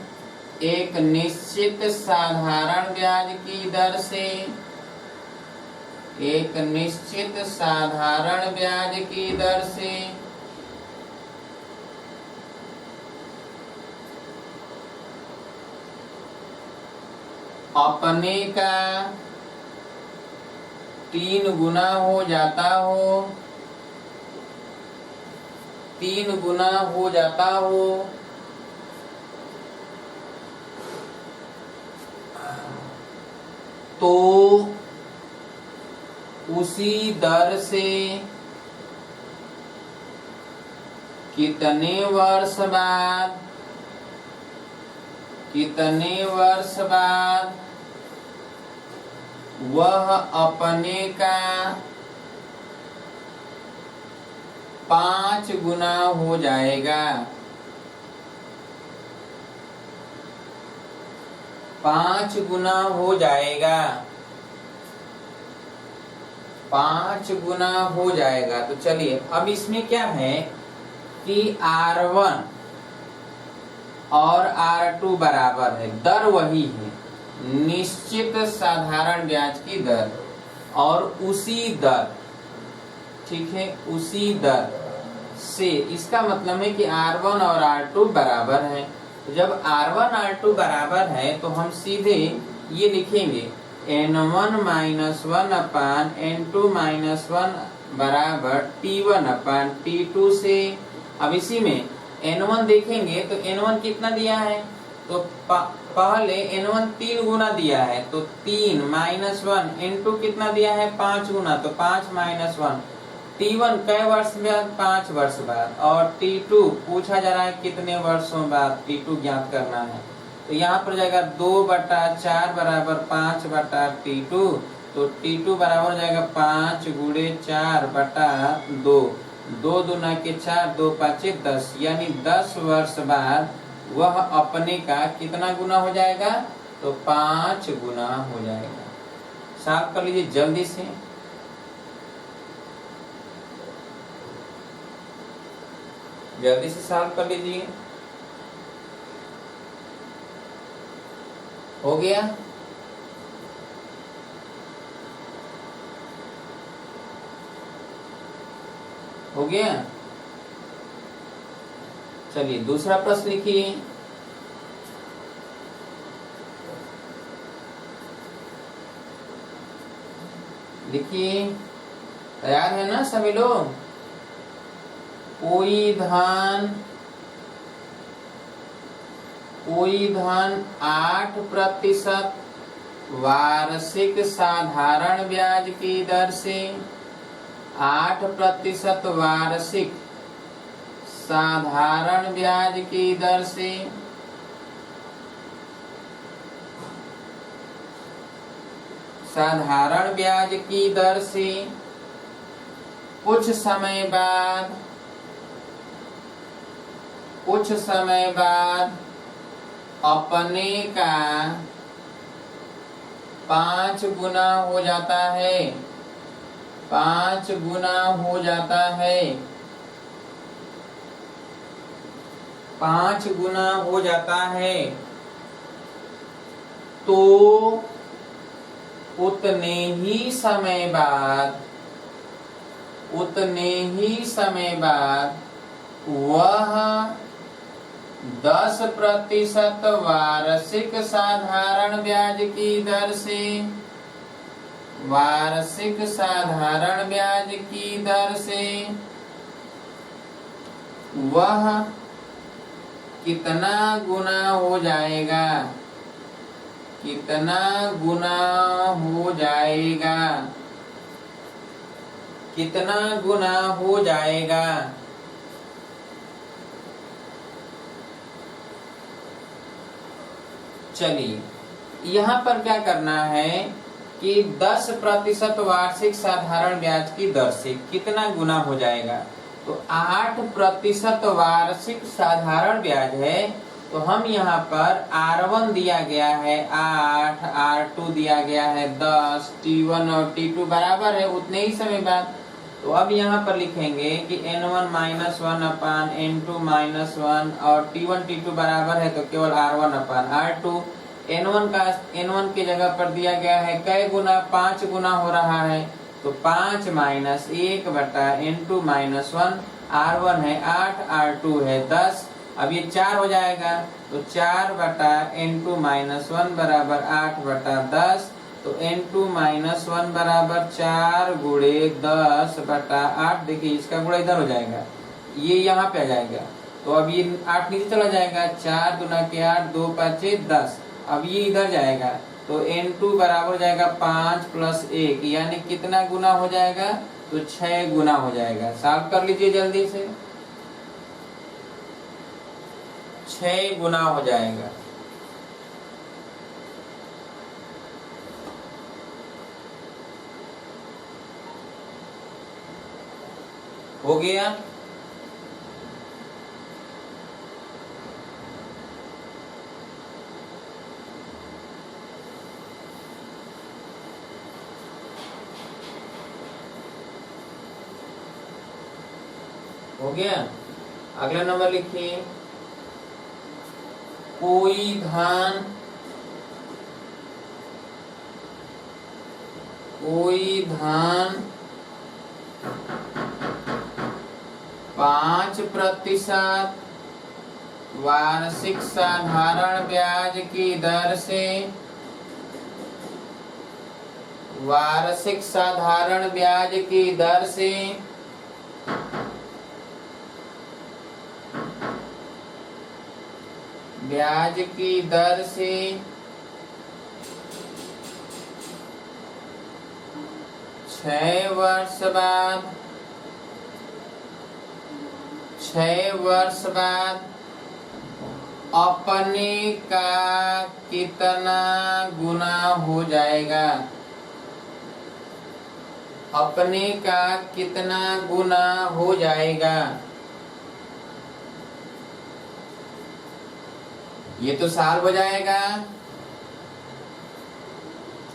एक निश्चित साधारण ब्याज की दर से, एक निश्चित साधारण ब्याज की दर से अपने का 3 गुना हो जाता हो, 3 गुना हो जाता हो, तो उसी दर से कितने वर्ष बाद वह अपने का 5 गुना हो जाएगा, 5 गुना हो जाएगा, 5 गुना हो जाएगा। तो चलिए अब इसमें क्या है कि R1 और R2 बराबर है, दर वही है, निश्चित साधारण ब्याज की दर और उसी दर, ठीक है, उसी दर से, इसका मतलब है कि R1 और R2 बराबर है। तो जब R1 R2 बराबर है तो हम सीधे ये लिखेंगे n1 - 1 अपान n2 - 1 बराबर T1 अपन T2 से। अब इसी में N1 देखेंगे तो N1 कितना दिया है, तो पहले N1 3 गुना दिया है, तो 3 माइनस 1 N2 कितना दिया है 5 गुना, तो 5 माइनस 1। T1 कई वर्ष बाद, 5 वर्ष बाद, और T2 पूछा जा रहा है कितने वर्षों बाद T2 ज्ञात करना है, तो यहाँ पर जाएगा 2/4 बराबर 5/T2, तो T2 बराबर जाएगा 5 गुणे 4/2, 2 दूना के 4, 2 5 10, यानी 10 वर्ष बाद वह अपने का कितना गुना हो जाएगा, तो 5 गुना हो जाएगा। साफ कर लीजिए जल्दी से। जल्दी से सॉल्व कर लीजिए। हो गया? हो गया? चलिए दूसरा प्रश्न लिखिए। लिखिए, तैयार है ना सभी लोग? कोई धन 8% वार्षिक साधारण ब्याज की दर से 8% वार्षिक साधारण ब्याज की दर से साधारण ब्याज की दर से कुछ समय बाद अपने का 5 गुना हो जाता है, 5 गुना हो जाता है, 5 गुना हो जाता है, तो उतने ही समय बाद वह 10% वार्षिक साधारण ब्याज की दर से वह कितना गुना हो जाएगा, कितना गुना हो जाएगा। चलिए यहाँ पर क्या करना है कि 10% वार्षिक साधारण ब्याज की दर से कितना गुना हो जाएगा, तो 8% वार्षिक साधारण ब्याज है, तो हम यहाँ पर R1 दिया गया है 8, R2 दिया गया है 10, T1 और T2 बराबर है उतने ही समय बाद। तो अब यहाँ पर लिखेंगे कि N1 माइनस 1 N2 माइनस 1 और T1 T2 बराबर है, तो केवल R1/R2। N1 की जगह पर दिया गया है कई गुना, 5 गुना हो रहा है, तो 5 माइनस 1/N2 माइनस 1, R1 है 8, R2 है 10। अब ये 4 हो जाएगा, तो 4/N2 माइनस 1 बराबर 8/10, तो N2 माइनस 1 बराबर 4 गुणे 10/8। देखिए इसका गुणा इधर हो जाएगा, ये यहाँ पे आ जाएगा, तो अब ये 8 नीचे चला जाएगा, 4 दूना के 8, 2 5 10, अब ये इधर जाएगा, तो N2 बराबर जाएगा 5 + 1, यानी कितना गुना हो जाएगा, तो 6 गुना हो जाएगा। सॉल्व कर लीजिए जल्दी से। 6 गुना हो जाएगा। हो गया? हो गया? अगला नंबर लिखिए। कोई धन 5% वार्षिक साधारण ब्याज की दर से वार्षिक साधारण ब्याज की दर से ब्याज की दर से 6 वर्ष बाद 6 वर्ष बाद अपने का कितना गुना हो जाएगा, अपने का कितना गुना हो जाएगा। ये तो साल हो जाएगा,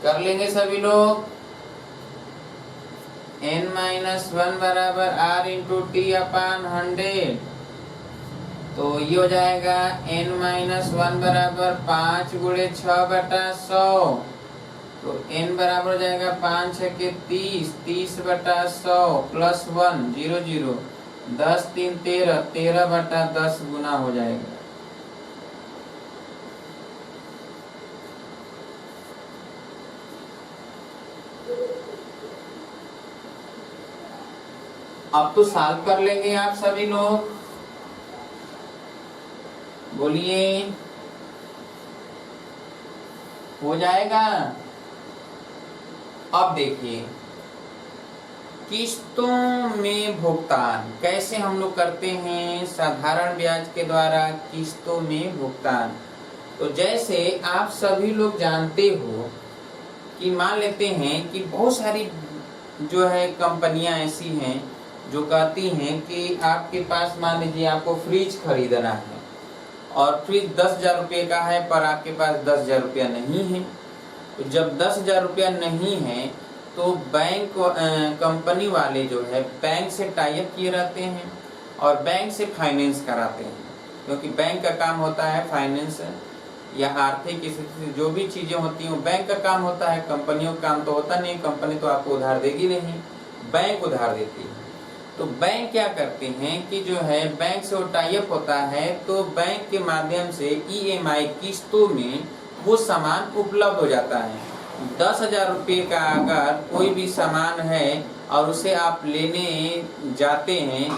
कर लेंगे सभी लोग। n-1 बराबर r इंटू टी अपान 100, तो ये हो जाएगा n-1 बराबर 5 गुणे 6/100, तो n बराबर हो जाएगा 5 6 के 30, 30/100 प्लस 1 0 0, 10 3 13, 13/10 गुना हो जाएगा। अब तो सॉल्व कर लेंगे आप सभी लोग, बोलिए हो जाएगा। अब देखिए किस्तों में भुगतान कैसे हम लोग करते हैं, साधारण ब्याज के द्वारा किस्तों में भुगतान। तो जैसे आप सभी लोग जानते हो कि मान लेते हैं कि बहुत सारी जो है कंपनियां ऐसी हैं जो कहती हैं कि आपके पास मान लीजिए आपको फ्रिज खरीदना है और फ्रिज 10,000 रुपये का है पर आपके पास 10,000 रुपया नहीं है। तो जब 10,000 रुपया नहीं है तो बैंक कंपनी वाले जो है बैंक से टाई अप किए रहते हैं और बैंक से फाइनेंस कराते हैं, क्योंकि बैंक का काम होता है फाइनेंस या आर्थिक स्थिति जो भी चीजें होती हैं वो बैंक का काम होता है, कंपनियों का काम तो होता नहीं। कंपनी तो आपको उधार देगी नहीं, बैंक उधार देती है। तो बैंक क्या करते हैं कि जो है बैंक से वो टाई अप होता है, तो बैंक के माध्यम से EMI किस्तों में वो सामान उपलब्ध हो जाता है। 10,000 रुपये का अगर कोई भी सामान है और उसे आप लेने जाते हैं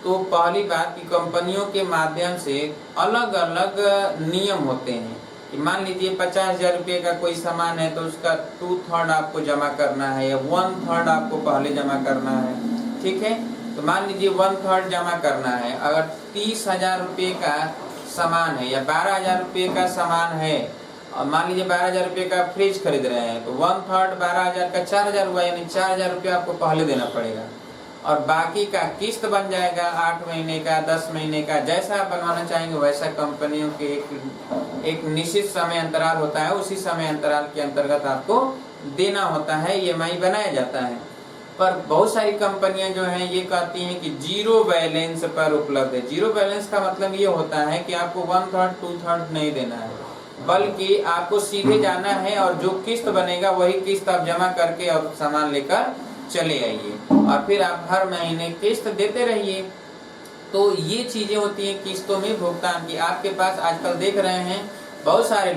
तो पहली बात कि कंपनियों के माध्यम से अलग अलग नियम होते हैं कि मान लीजिए 50,000 रुपये का कोई सामान है तो उसका 2/3 आपको जमा करना है या 1/3 आपको पहले जमा करना है, ठीक है। तो मान लीजिए 1/3 जमा करना है। अगर 30,000 रुपये का सामान है या 12,000 रुपये का सामान है और मान लीजिए 12,000 रुपये का फ्रिज खरीद रहे हैं तो 1/3 12,000 का 4,000 हुआ, यानी 4,000 रुपये आपको पहले देना पड़ेगा और बाकी का किस्त बन जाएगा 8 महीने का 10 महीने का, जैसा आप बनवाना चाहेंगे वैसा। कंपनियों के एक निश्चित समय अंतराल होता है, उसी समय अंतराल के अंतर्गत आपको देना होता है, EMI बनाया जाता है। पर बहुत सारी कंपनियां जो हैं ये कहती हैं कि जीरो बैलेंस पर उपलब्ध है। जीरो बैलेंस का मतलब ये होता है कि आपको 1/3 2/3 नहीं देना है, बल्कि आपको सीधे जाना है और जो किस्त बनेगा वही किस्त आप जमा करके और सामान लेकर चले आइए और फिर आप हर महीने किस्त देते रहिए। तो ये चीजें होती हैं किस्तों में भुगतान की। आपके पास आजकल देख रहे हैं बहुत सारे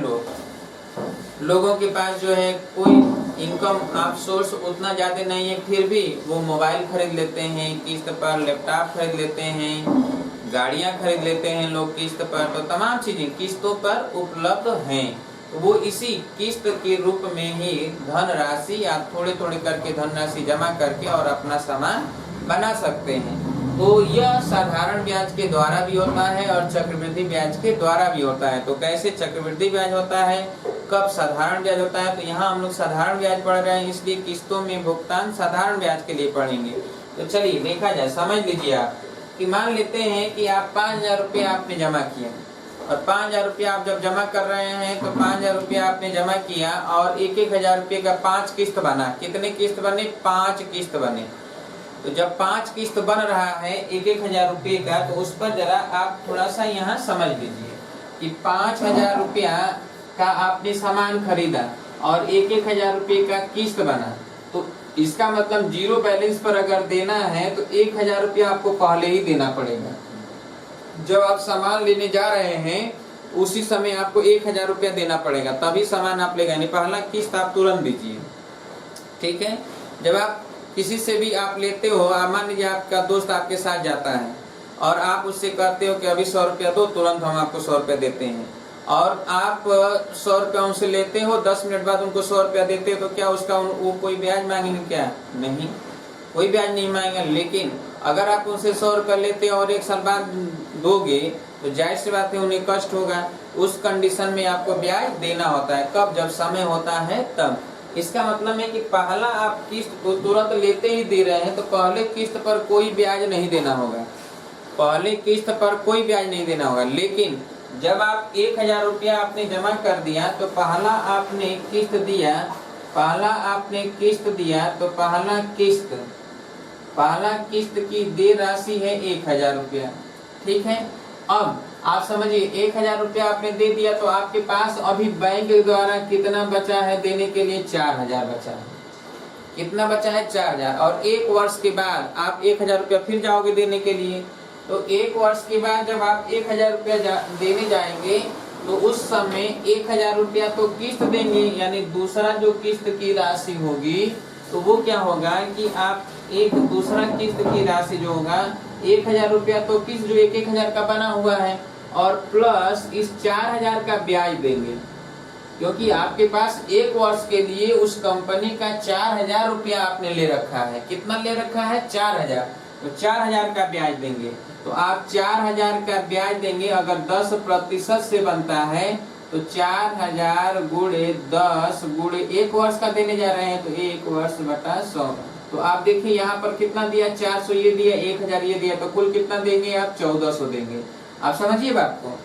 लोगों के पास जो है कोई इनकम आप सोर्स उतना ज्यादा नहीं है, फिर भी वो मोबाइल खरीद लेते हैं किस्त पर, लैपटॉप खरीद लेते हैं, गाड़ियां खरीद लेते हैं लोग किस्त पर। तो तमाम चीजें किस्तों पर उपलब्ध हैं। तो वो इसी किस्त के रूप में ही धनराशि या थोड़े थोड़े करके धनराशि जमा करके और अपना सामान बना सकते हैं। तो यह साधारण ब्याज के द्वारा भी होता है और चक्रवृद्धि ब्याज के द्वारा भी होता है। तो कैसे चक्रवृद्धि ब्याज होता है, कब साधारण ब्याज होता है, तो यहाँ हम लोग साधारण ब्याज पढ़ रहे हैं, इसलिए किस्तों में भुगतान साधारण ब्याज के लिए पढ़ेंगे। तो चलिए देखा जाए, समझ लीजिए आप कि मान लेते हैं कि आप 5,000 रुपये आपने जमा किया और 5,000 रुपया आप जब जमा कर रहे हैं तो 5,000 रुपया आपने जमा किया और 1,000 रुपये का 5 किस्त बना। कितने किस्त बने? 5 किस्त बने। तो जब 5 किस्त बन रहा है 1,000 रुपये का, तो उस पर जरा आप थोड़ा सा यहाँ समझ लीजिए कि 5,000 रुपया का आपने सामान खरीदा और 1,000 रुपये का किस्त बना। तो इसका मतलब जीरो बैलेंस पर अगर देना है तो 1,000 रुपया आपको पहले ही देना पड़ेगा। जब आप सामान लेने जा रहे हैं उसी समय आपको 1,000 रुपया देना पड़ेगा, तभी सामान आप ले गए। पहला किस्त आप तुरंत दीजिए, ठीक है। जब आप किसी से भी आप लेते हो, मान लीजिए आपका दोस्त आपके साथ जाता है और आप उससे कहते हो कि अभी 100 रुपया दो, तुरंत हम आपको 100 रुपया देते हैं, और आप 100 रुपया उनसे लेते हो, 10 मिनट बाद उनको 100 रुपया देते हो, तो क्या उसका वो कोई ब्याज मांगेंगे? क्या नहीं, कोई ब्याज नहीं मांगेंगे। लेकिन अगर आप उनसे 100 रुपया लेते हो और 1 साल बाद दोगे तो जाहिर सी बात है उन्हें कष्ट होगा। उस कंडीशन में आपको ब्याज देना होता है। कब? जब समय होता है तब। इसका मतलब है कि पहला आप किस्त को तुरंत लेते ही दे रहे हैं तो पहले किस्त पर कोई ब्याज नहीं देना होगा, पहले किस्त पर कोई ब्याज नहीं देना होगा। लेकिन जब आप 1000 रुपया आपने जमा कर दिया तो पहला आपने किस्त दिया, तो पहला किस्त की देय राशि है 1000 रुपया, ठीक है। अब आप समझिए 1000 रुपया आपने दे दिया तो आपके पास अभी बैंक द्वारा कितना बचा है देने के लिए? 4000 बचा है। कितना बचा है? 4000। और 1 वर्ष के बाद आप 1000 रुपया फिर जाओगे देने के लिए, तो 1 वर्ष के बाद जब आप 1000 रुपया देने जाएंगे तो उस समय 1000 रुपया तो किस्त देंगे, यानी दूसरा जो किस्त की राशि होगी तो वो क्या होगा कि आप एक दूसरा किस्त की राशि जो होगा 1000 रुपया तो किस्त जो 1000 का बना हुआ है और प्लस इस 4000 का ब्याज देंगे, क्योंकि आपके पास 1 वर्ष के लिए उस कंपनी का 4000 रुपया आपने ले रखा है। कितना ले रखा है? 4000। तो 4000 का ब्याज देंगे, तो आप 4000 का ब्याज देंगे। अगर 10% से बनता है तो 4000 गुणे 10 गुणे 1 वर्ष का देने जा रहे हैं तो 1 वर्ष बटा 100। तो आप देखिए यहाँ पर कितना दिया? 400 ये दिया, 1000 ये दिया, तो कुल कितना देंगे आप? 1400 देंगे। आप समझिए बात को।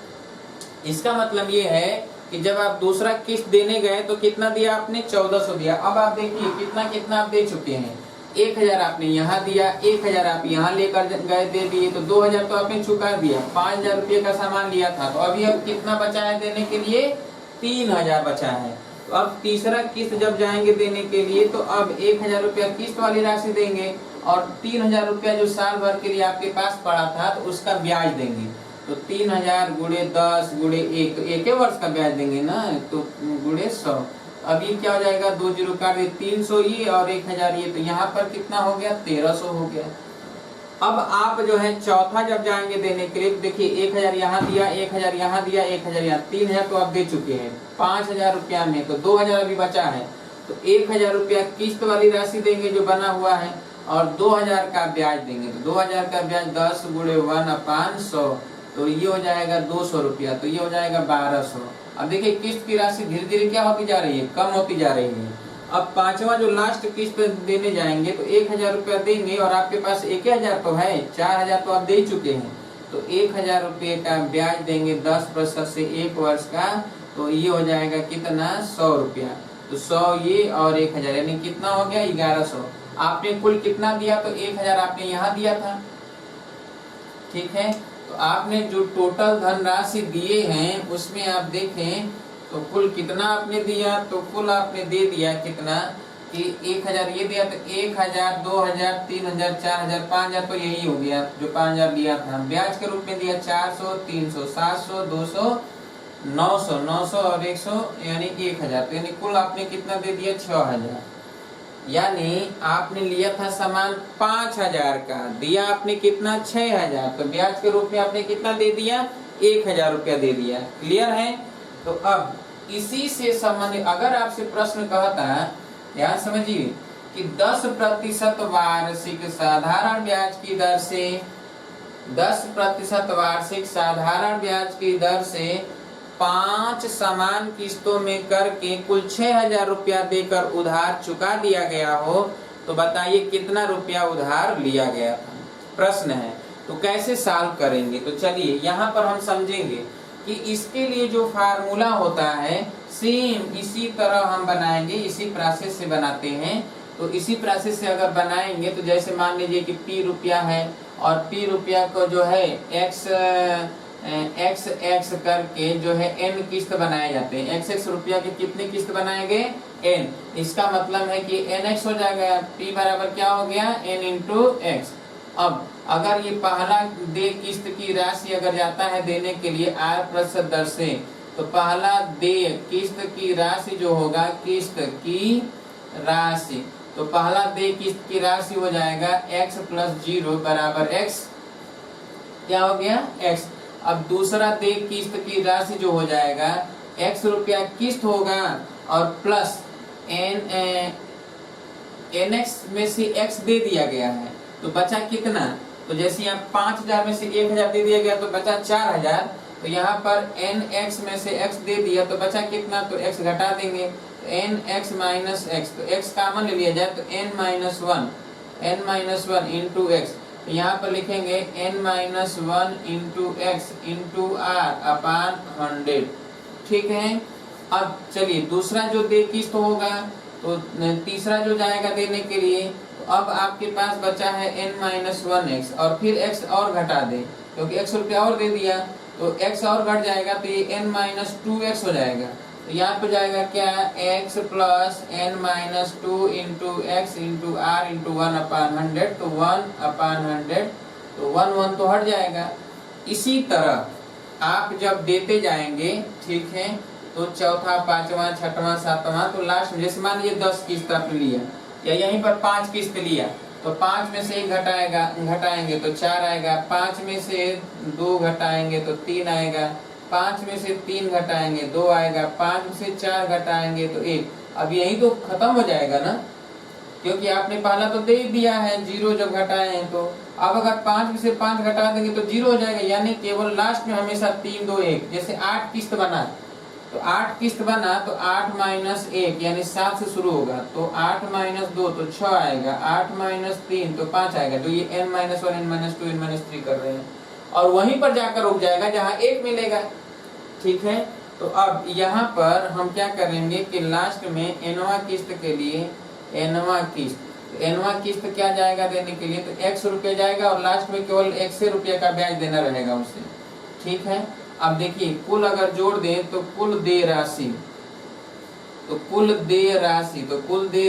इसका मतलब ये है कि जब आप दूसरा किस्त देने गए तो कितना दिया आपने? 1400 दिया। अब आप देखिए कितना कितना आप दे चुके हैं। 1000 आपने यहाँ दिया, 1000 आप यहाँ लेकर गए दे दिए, तो 2000 तो आपने चुका दिया। 5000 रुपये का सामान लिया था, तो अभी अब कितना बचा है देने के लिए? 3000 बचा है। तो अब तीसरा किस्त जब जाएंगे देने के लिए तो अब 1000 रुपया किस्त वाली राशि देंगे और 3000 रुपया जो साल भर के लिए आपके पास पड़ा था तो उसका ब्याज देंगे। तो 3000 गुणे 10 गुणे 1, तो 1 वर्ष का ब्याज देंगे ना, तो गुणे 100। अब ये क्या हो जाएगा? 2 जीरो काट दे, 300 ये और 1000 ये, तो यहाँ पर कितना हो गया? 1300 हो गया। अब आप जो है चौथा जब जाएंगे देने के लिए, देखिए 1000 यहाँ दिया, 1000 यहाँ दिया, 1000 यहाँ, 3000 तो आप दे चुके हैं। 5000 रुपया में तो 2000 अभी बचा है, तो 1000 रुपया किस्त वाली राशि देंगे जो बना हुआ है और 2000 का ब्याज देंगे। तो 2000 का ब्याज 10 गुणे 1/100, तो ये हो जाएगा 200 रुपया, तो ये हो जाएगा 1200। अब देखिए किस्त की राशि धीरे धीरे क्या होती जा रही है? कम होती जा रही है। अब पांचवा जो लास्ट किस्त देने जाएंगे तो 1000 रुपया देंगे और आपके पास 1000 तो है, 4000 तो आप दे चुके हैं, तो 1000 रुपये का ब्याज देंगे 10% से 1 वर्ष का, तो ये हो जाएगा कितना? 100 रुपया। तो 100 ये और 1000 यानी कितना हो गया? 1100। आपने कुल कितना दिया? तो 1000 आपने यहाँ दिया था, ठीक है। तो आपने जो टोटल धनराशि दिए हैं उसमें आप देखें तो कुल कितना आपने दिया? तो कुल आपने दे दिया कितना कि 1000 ये दिया, तो 1000 2000 3000 4000 5000, तो यही हो गया जो 5000 लिया था। ब्याज के रूप में दिया 400 300 700 200 900 900 और 100 यानी 1000, तो यानी कुल आपने कितना दे दिया? 6000। यानी आपने लिया था सामान 5000 का, दिया आपने कितना? 6000, तो ब्याज के रूप में आपने कितना दे दिया? 1000 रुपया दे दिया। क्लियर है? तो अब इसी से संबंधित अगर आपसे प्रश्न कहता है, ध्यान समझिए कि 10% वार्षिक साधारण ब्याज की दर से 10% वार्षिक साधारण ब्याज की दर से 5 समान किस्तों में करके कुल 6000 रुपया देकर उधार चुका दिया गया हो, तो बताइए कितना रुपया उधार लिया गया था? प्रश्न है। तो कैसे सॉल्व करेंगे? तो चलिए यहाँ पर हम समझेंगे कि इसके लिए जो फार्मूला होता है सेम इसी तरह हम बनाएंगे, इसी प्रोसेस से बनाते हैं। तो इसी प्रोसेस से अगर बनाएंगे तो जैसे मान लीजिए कि P रुपया है और P रुपया को जो है x करके जो है n किस्त बनाए जाते हैं। x रुपया के कितने किस्त बनाए गए? n। इसका मतलब है कि nx हो जाएगा। P बराबर क्या हो गया? n into x। अब अगर ये पहला दे किस्त की राशि अगर जाता है देने के लिए r% दर से, तो पहला दे किस्त की राशि जो होगा, किस्त की राशि तो पहला देय किस्त की राशि हो जाएगा x प्लस 0 बराबर x, क्या हो गया x। अब दूसरा देय किस्त की राशि जो हो जाएगा x रुपया किस्त होगा और प्लस nx में से x दे दिया गया है, तो बचा कितना, तो जैसे यहाँ 5000 में से 1000 दे दिया गया तो बचा 4000, तो यहाँ पर nx में से x दे दिया तो बचा कितना, तो x घटा देंगे, तो nx माइनस x, तो x कॉमन ले लिया जाए तो n minus one into x, तो यहाँ पर लिखेंगे n minus one into x into r upon 100। ठीक है। अब चलिए दूसरा जो दे किस्त होगा, तो तीसरा जो जाएगा देने के लिए, तो अब आपके पास बचा है n माइनस वन एक्स, और फिर x और घटा दे क्योंकि x रुपया और दे दिया, तो x और घट जाएगा तो ये n माइनस टू एक्स हो जाएगा। तो यहाँ पे जाएगा क्या, x plus n minus two into x into are into 1 upon 100, तो 1 अपान 100, तो 1 तो हट जाएगा। इसी तरह आप जब देते जाएंगे, ठीक है, तो चौथा, पांचवा, छठवां, सातवां, तो लास्ट में जैसे मान लीजिए 10 किस्त आपने लिया या यहीं पर 5 किस्त लिया, तो 5 में से 1 घटाएंगे तो 4 आएगा, 5 में से 2 घटाएंगे तो 3 आएगा, 5 में से 3 घटाएंगे 2 आएगा, 5 में से 4 घटाएंगे तो 1। अब यही तो खत्म हो जाएगा ना, क्योंकि आपने पहला तो दे दिया है 0 जब घटाए हैं, तो अब अगर 5 में से 5 घटा देंगे तो 0 हो जाएगा, यानी केवल लास्ट में हमेशा 3 2 1। जैसे 8 किस्त बना, तो 8 किस्त बना तो 8 माइनस 1 यानी 7 से शुरू होगा, तो 8 माइनस 2 तो 6 आएगा, 8 माइनस 3 तो 5 आएगा, तो ये n minus 1 n minus 2 n minus 3 कर रहे हैं, और वहीं पर जाकर रुक जाएगा जहां 1 मिलेगा। ठीक है। तो अब यहाँ पर हम क्या करेंगे कि लास्ट में nवा किस्त के लिए nवा किस्त क्या जाएगा देने के लिए, तो x रुपये जाएगा और लास्ट में केवल x रुपये का ब्याज देना रहेगा उसे। ठीक है। अब देखिए कुल अगर जोड़ दें तो कुल देय राशि, तो कुल देय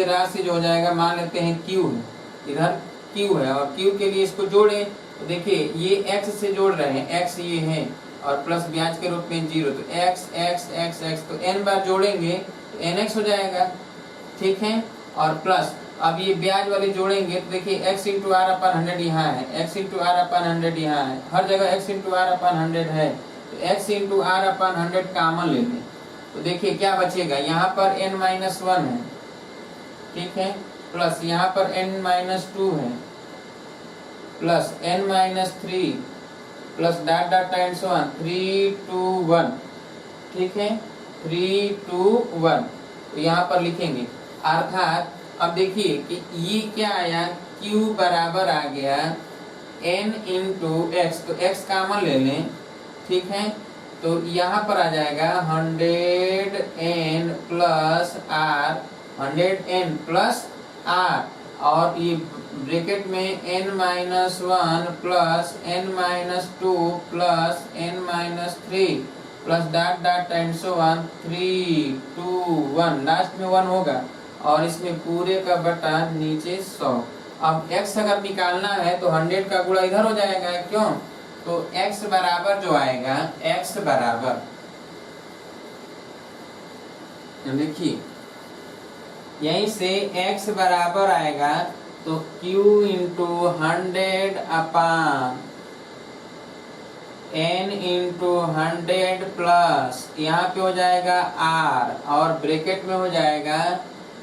राशि जो हो जाएगा, मान लेते हैं Q है, इधर Q है और Q के लिए इसको जोड़ें, तो देखिए ये x से जोड़ रहे हैं, x ये है और प्लस ब्याज के रूप में 0, तो x, तो n बार जोड़ेंगे तो nx हो जाएगा। ठीक है। और प्लस अब ये ब्याज वाले जोड़ेंगे तो देखिए x इंटू आर अपन 100 यहाँ है, x इंटू आर अपन 100 यहाँ है, हर जगह x इंटू आर अपन 100 है, तो x into R upon 100 common ले लें, तो देखिए क्या बचेगा, यहाँ पर n माइनस 1 है, ठीक है, प्लस यहाँ पर n माइनस 2 है, plus n minus 3, plus dot dot and so on, 3 2 1। ठीक है, 3 2 1, तो यहाँ पर लिखेंगे, अर्थात अब देखिए कि ये क्या आया, Q बराबर आ गया n इंटू एक्स, तो x कॉमन ले लें। ठीक है, तो यहाँ पर आ जाएगा 100n plus are, 100n plus are, और ये ब्रैकेट में n minus 1 plus n minus 2 plus n minus 3 plus dot dot and so on, 3 2 1, last में 1 होगा और इसमें पूरे का बटा नीचे 100। अब x अगर निकालना है तो 100 का गुणा इधर हो जाएगा, क्यों, तो x बराबर जो आएगा, x बराबर, देखिए यहीं से x बराबर आएगा तो q इंटू 100 अपान n इंटू 100 प्लस यहाँ पे हो जाएगा r, और ब्रैकेट में हो जाएगा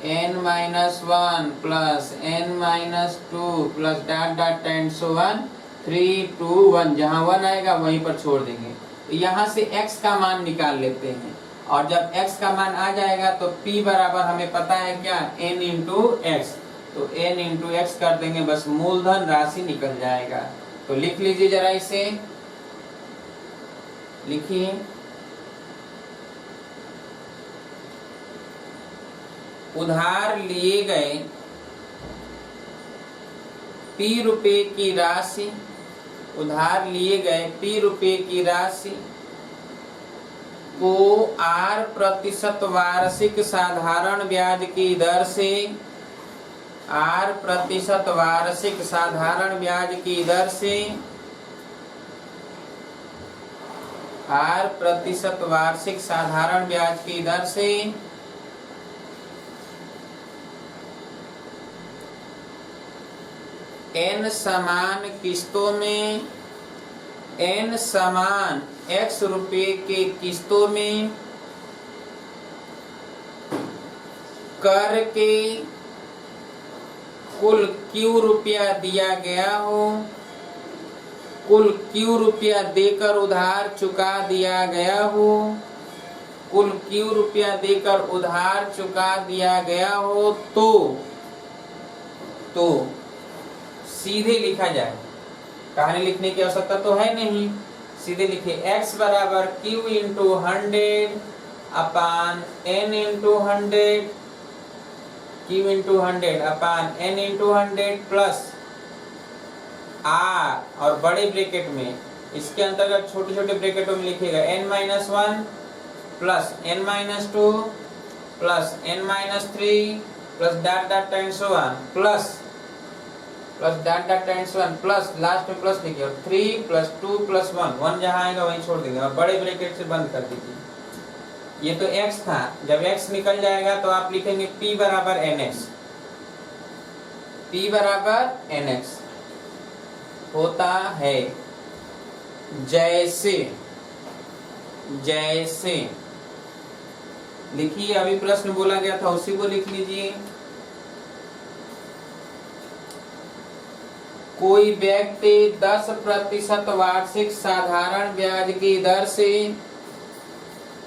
n minus 1 plus n minus 2 plus dot dot and so on, 3 2 1, जहाँ 1 आएगा वहीं पर छोड़ देंगे। तो यहाँ से x का मान निकाल लेते हैं, और जब x का मान आ जाएगा तो p बराबर हमें पता है क्या, n इंटू एक्स, तो n इंटू एक्स कर देंगे, बस मूलधन राशि निकल जाएगा। तो लिख लीजिए जरा इसे, लिखिए, उधार लिए गए p रुपए की राशि, उधार लिए गए p रुपए की राशि को r% वार्षिक साधारण ब्याज की दर से, r% वार्षिक साधारण ब्याज की दर से, r% वार्षिक साधारण ब्याज की दर से n समान किस्तों में, n समान x रुपए के किस्तों में करके कुल q रुपया दिया गया हो, कुल q रुपया देकर उधार चुका दिया गया हो, कुल q रुपया देकर उधार चुका दिया गया हो तो सीधे लिखा जाए, कहानी लिखने की आवश्यकता तो है नहीं, सीधे लिखे x बराबर q इंटू 100 अपान n इंटू 100, q इंटू 100 अपान n इंटू 100 प्लस r, और बड़े ब्रैकेट में इसके अंतर्गत छोटे छोटे ब्रैकेटों में लिखेगा n-1 plus n-2 plus n-3 plus dot dot times 1 plus dot dot times 1 plus last में प्लस लिखिए और 3 प्लस 2 प्लस 1 जहां आएगा वहीं छोड़ देंगे और बड़े ब्रैकेट से बंद कर दीजिए। ये तो x था, जब x निकल जाएगा तो आप लिखेंगे p बराबर nx, p बराबर nx होता है जैसे जैसे लिखिए, अभी प्रश्न बोला गया था उसी को लिख लीजिए। कोई व्यक्ति 10% वार्षिक साधारण ब्याज की दर से,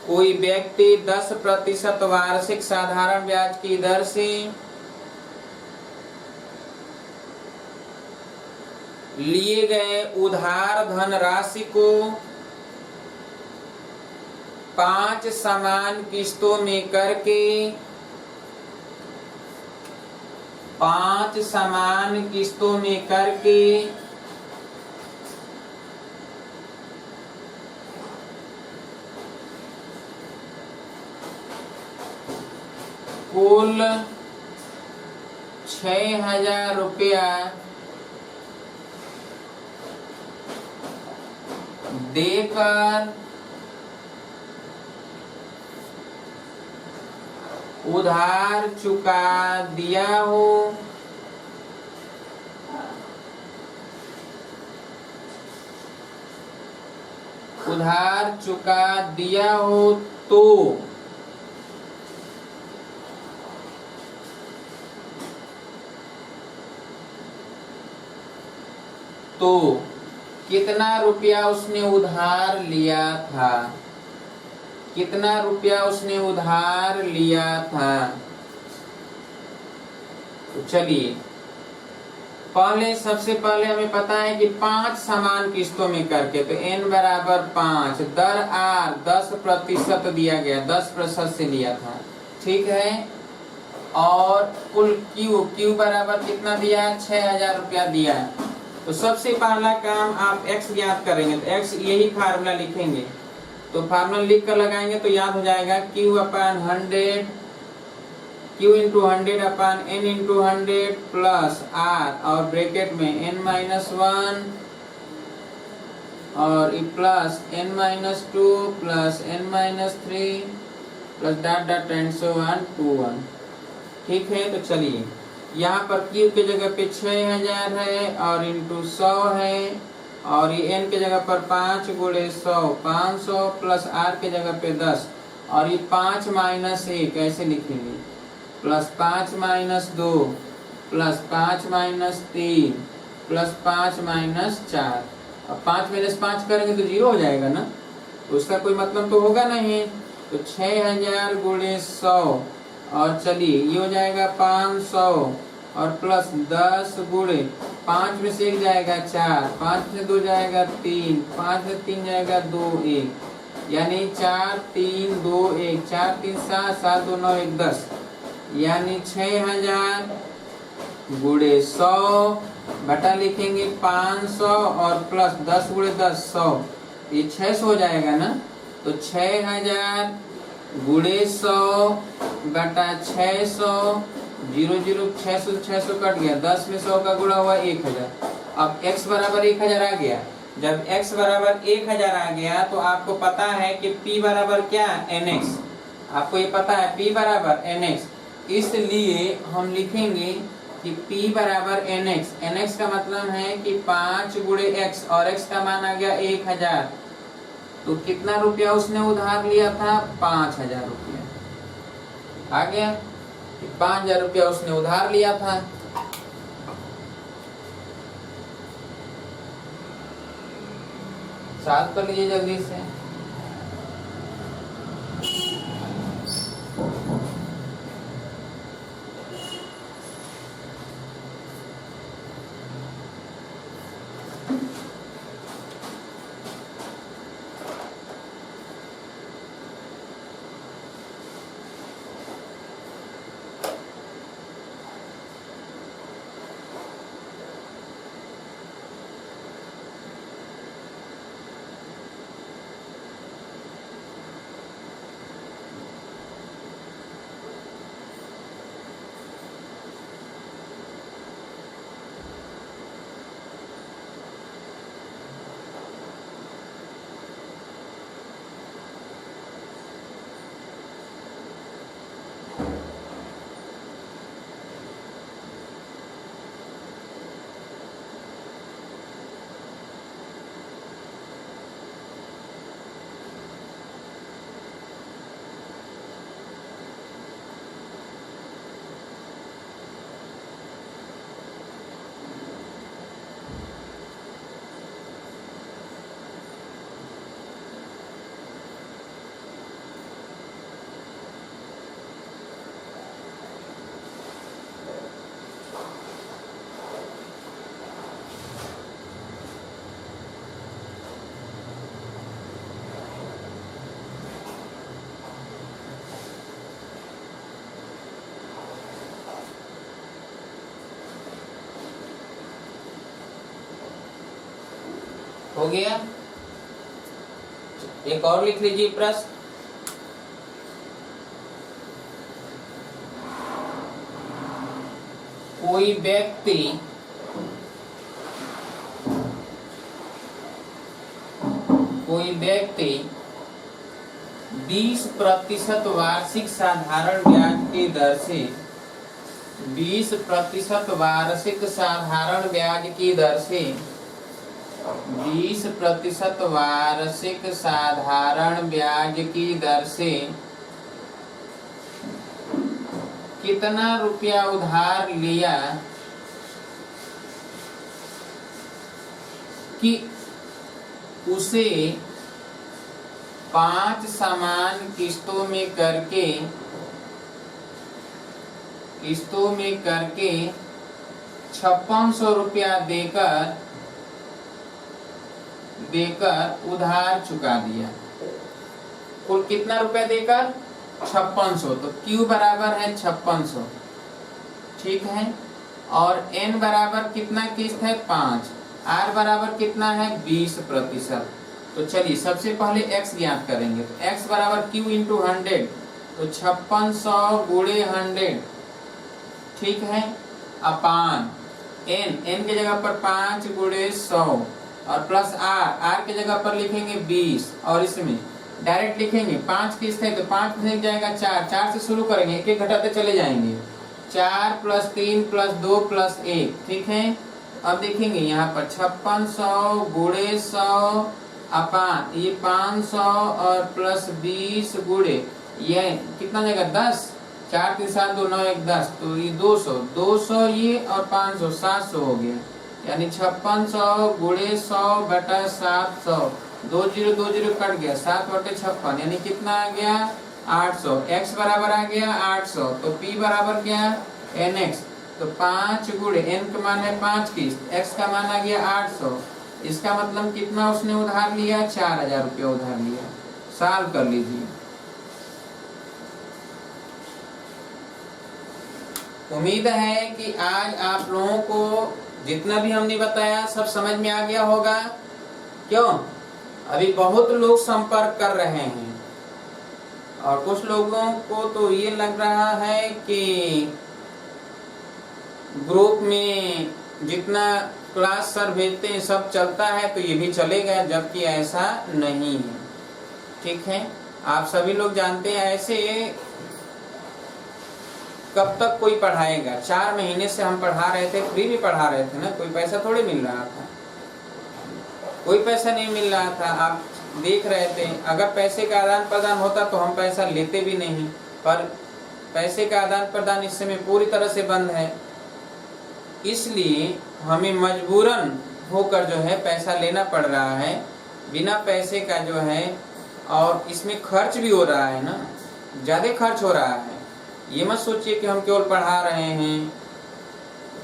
कोई व्यक्ति 10% वार्षिक साधारण ब्याज की दर से लिए गए उधार धनराशि को 5 समान किस्तों में करके, 5 समान किस्तों में करके कुल 6,000 रुपया देकर उधार चुका दिया हो, उधार चुका दिया हो तो कितना रुपया उसने उधार लिया था, कितना रुपया उसने उधार लिया था। तो चलिए सबसे पहले हमें पता है कि 5 समान किस्तों में करके, तो n बराबर 5, दर r 10% दिया गया, 10% से लिया था, ठीक है। और कुल q बराबर कितना दिया, 6,000 रुपया दिया। तो सबसे पहला काम आप x ज्ञात करेंगे, तो x यही फार्मूला लिखेंगे, तो फार्मूला लिख कर लगाएंगे तो याद हो जाएगा q अपान 100, q इंटू 100 अपान n इंटू 100 प्लस r, और ब्रैकेट में n-1 और plus n-2 plus n-3 plus dot dot times 1 2 1, ठीक है। तो चलिए यहाँ पर q के जगह पे 6,000 है और इंटू 100 है, और ये n के जगह पर 5 गुणे 100 500 प्लस r के जगह पे 10, और ये 5 माइनस 1 ऐसे लिखेंगे, plus 5 minus 2 plus 5 minus 3 plus 5 minus 4। अब 5 माइनस 5 करेंगे तो 0 हो जाएगा ना, तो उसका कोई मतलब तो होगा नहीं। तो 6,000 गुणे 100, और चलिए ये हो जाएगा 500 और प्लस 10 गुणे 5 में से 1 जाएगा 4, 5 में से 2 जाएगा 3, 5 में 3 जाएगा 2 1, यानी 4 3 2 1, 4 3 7 7 2 9 1 10, यानी 6,000 गुणे 100 बटा लिखेंगे 500 और प्लस 10 गुणे 10 100, ये 600 हो जाएगा ना। तो 6,000 गुणे 100 बटा 600, 0 0 600 कट गया, 10 में 100 का गुणा हुआ 1,000। अब x बराबर 1,000 आ गया। जब x बराबर 1,000 आ गया तो आपको पता है कि p बराबर क्या, nx। आपको ये पता है p बराबर nx, इसलिए हम लिखेंगे कि P बराबर NX, NX का मतलब है कि 5 गुणे x और x का मान आ गया 1000। तो कितना रुपया उसने उधार लिया था? 5000 रुपया। आ गया कि 5000 रुपया उसने उधार लिया था। सॉल्व कर लीजिए जल्दी से। हो गया? एक और लिख लीजिए प्रश्न। कोई व्यक्ति 20% वार्षिक साधारण ब्याज की दर से 20% वार्षिक साधारण ब्याज की दर से 20% वार्षिक साधारण ब्याज की दर से कितना रुपया उधार लिया कि उसे 5 समान किस्तों में करके 5600 रुपया देकर उधार चुका दिया। कुल कितना रुपया देकर? 5600। तो Q बराबर है 5600, ठीक है। और N बराबर कितना किस्त है? 5। R बराबर कितना है? 20%। तो चलिए सबसे पहले x ज्ञात करेंगे। तो x बराबर Q इंटू 100, तो 5600 गुणे 100, ठीक है, अपान n के जगह पर 5 गुणे 100 और प्लस r के जगह पर लिखेंगे 20 और इसमें डायरेक्ट लिखेंगे 5 किस्त है तो 5 में जाएगा 4 से शुरू करेंगे, एक एक घटाते चले जाएंगे। 4 + 3 + 2 + 1, ठीक है। अब देखेंगे यहाँ पर 5600 गुणे 100 अपान ये 500 और प्लस 20 गुणे ये कितना जाएगा? 10। 4 3 7 2 9 1 10, तो ये 200 ये और 500 700 हो गया। यानी 5600 गुणे 100 बटा 700, 20 कट गया, 7/56 यानी कितना आ गया? 800। x बराबर आ गया 800। तो P बराबर क्या? NX। तो 5 गुणे n का मान है 5 किस्त, x का मान आ गया 800। इसका मतलब कितना उसने उधार लिया? 4000 रुपया उधार लिया। सॉल्व कर लीजिए। उम्मीद है कि आज आप लोगों को जितना भी हमने बताया सब समझ में आ गया होगा। क्यों? अभी बहुत लोग संपर्क कर रहे हैं और कुछ लोगों को तो ये लग रहा है कि ग्रुप में जितना क्लास सर भेजते हैं सब चलता है तो ये भी चलेगा, जबकि ऐसा नहीं है, ठीक है। आप सभी लोग जानते हैं ऐसे कब तक कोई पढ़ाएगा? 4 महीने से हम पढ़ा रहे थे, फ्री में पढ़ा रहे थे ना, कोई पैसा थोड़े मिल रहा था, कोई पैसा नहीं मिल रहा था, आप देख रहे थे। अगर पैसे का आदान प्रदान होता तो हम पैसा लेते भी नहीं, पर पैसे का आदान प्रदान इस समय पूरी तरह से बंद है, इसलिए हमें मजबूरन होकर जो है पैसा लेना पड़ रहा है। बिना पैसे का जो है, और इसमें खर्च भी हो रहा है ना, ज़्यादा खर्च हो रहा है। ये मत सोचिए कि हम केवल पढ़ा रहे हैं,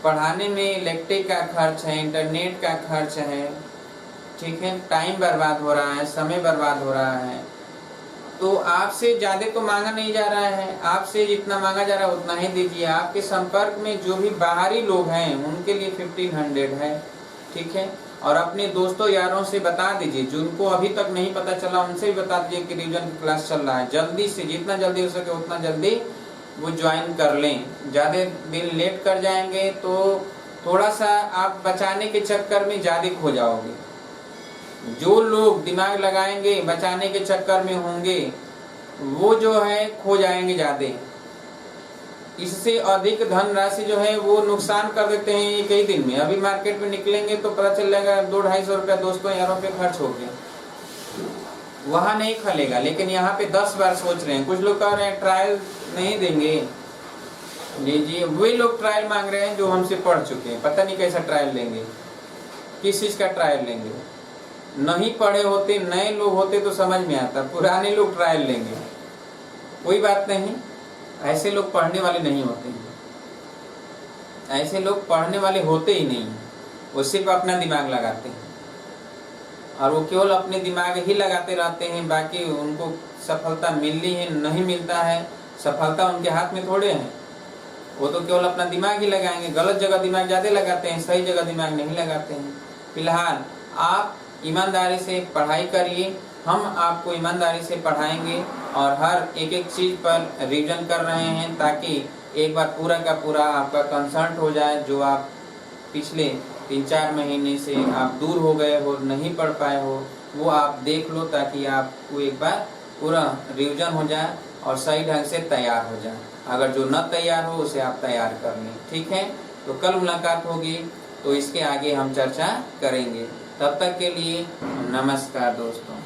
पढ़ाने में इलेक्ट्रिक का खर्च है, इंटरनेट का खर्च है, ठीक है, टाइम बर्बाद हो रहा है, समय बर्बाद हो रहा है। तो आपसे ज़्यादा तो मांगा नहीं जा रहा है, आपसे जितना मांगा जा रहा है उतना ही दीजिए। आपके संपर्क में जो भी बाहरी लोग हैं उनके लिए 1500 है, ठीक है। और अपने दोस्तों यारों से बता दीजिए, जिनको अभी तक नहीं पता चला उनसे भी बता दीजिए कि रिवीजन की क्लास चल रहा है। जल्दी से, जितना जल्दी हो सके उतना जल्दी वो ज्वाइन कर लें। ज़्यादा दिन लेट कर जाएंगे तो थोड़ा सा आप बचाने के चक्कर में ज़्यादा खो जाओगे। जो लोग दिमाग लगाएंगे बचाने के चक्कर में होंगे वो जो है खो जाएंगे ज़्यादा। इससे अधिक धनराशि जो है वो नुकसान कर देते हैं एक ही दिन में। अभी मार्केट में निकलेंगे तो पता चलेगा 200-250 रुपया दोस्तों यारों पे खर्च हो गया, वहाँ नहीं खलेगा। लेकिन यहाँ पे 10 बार सोच रहे हैं। कुछ लोग कह रहे हैं ट्रायल नहीं देंगे, लीजिए। वे लोग ट्रायल मांग रहे हैं जो हमसे पढ़ चुके हैं, पता नहीं कैसा ट्रायल लेंगे, किस चीज़ का ट्रायल लेंगे। नहीं पढ़े होते, नए लोग होते तो समझ में आता, पुराने लोग ट्रायल लेंगे। कोई बात नहीं, ऐसे लोग पढ़ने वाले नहीं होते हैं, ऐसे लोग पढ़ने वाले होते ही नहीं, वो सिर्फ अपना दिमाग लगाते हैं और वो केवल अपने दिमाग ही लगाते रहते हैं। बाकी उनको सफलता मिलनी है नहीं मिलता है, सफलता उनके हाथ में थोड़े है। वो तो केवल अपना दिमाग ही लगाएंगे। गलत जगह दिमाग ज़्यादा लगाते हैं, सही जगह दिमाग नहीं लगाते हैं। फिलहाल आप ईमानदारी से पढ़ाई करिए, हम आपको ईमानदारी से पढ़ाएंगे और हर एक चीज़ पर रिवीजन कर रहे हैं ताकि एक बार पूरा का पूरा आपका कंसल्ट हो जाए। जो आप पिछले 3-4 महीने से आप दूर हो गए हो, नहीं पढ़ पाए हो, वो आप देख लो ताकि आपको एक बार पूरा रिवीजन हो जाए और सही ढंग से तैयार हो जाए। अगर जो न तैयार हो उसे आप तैयार कर लें, ठीक है। तो कल मुलाकात होगी तो इसके आगे हम चर्चा करेंगे। तब तक के लिए नमस्कार दोस्तों।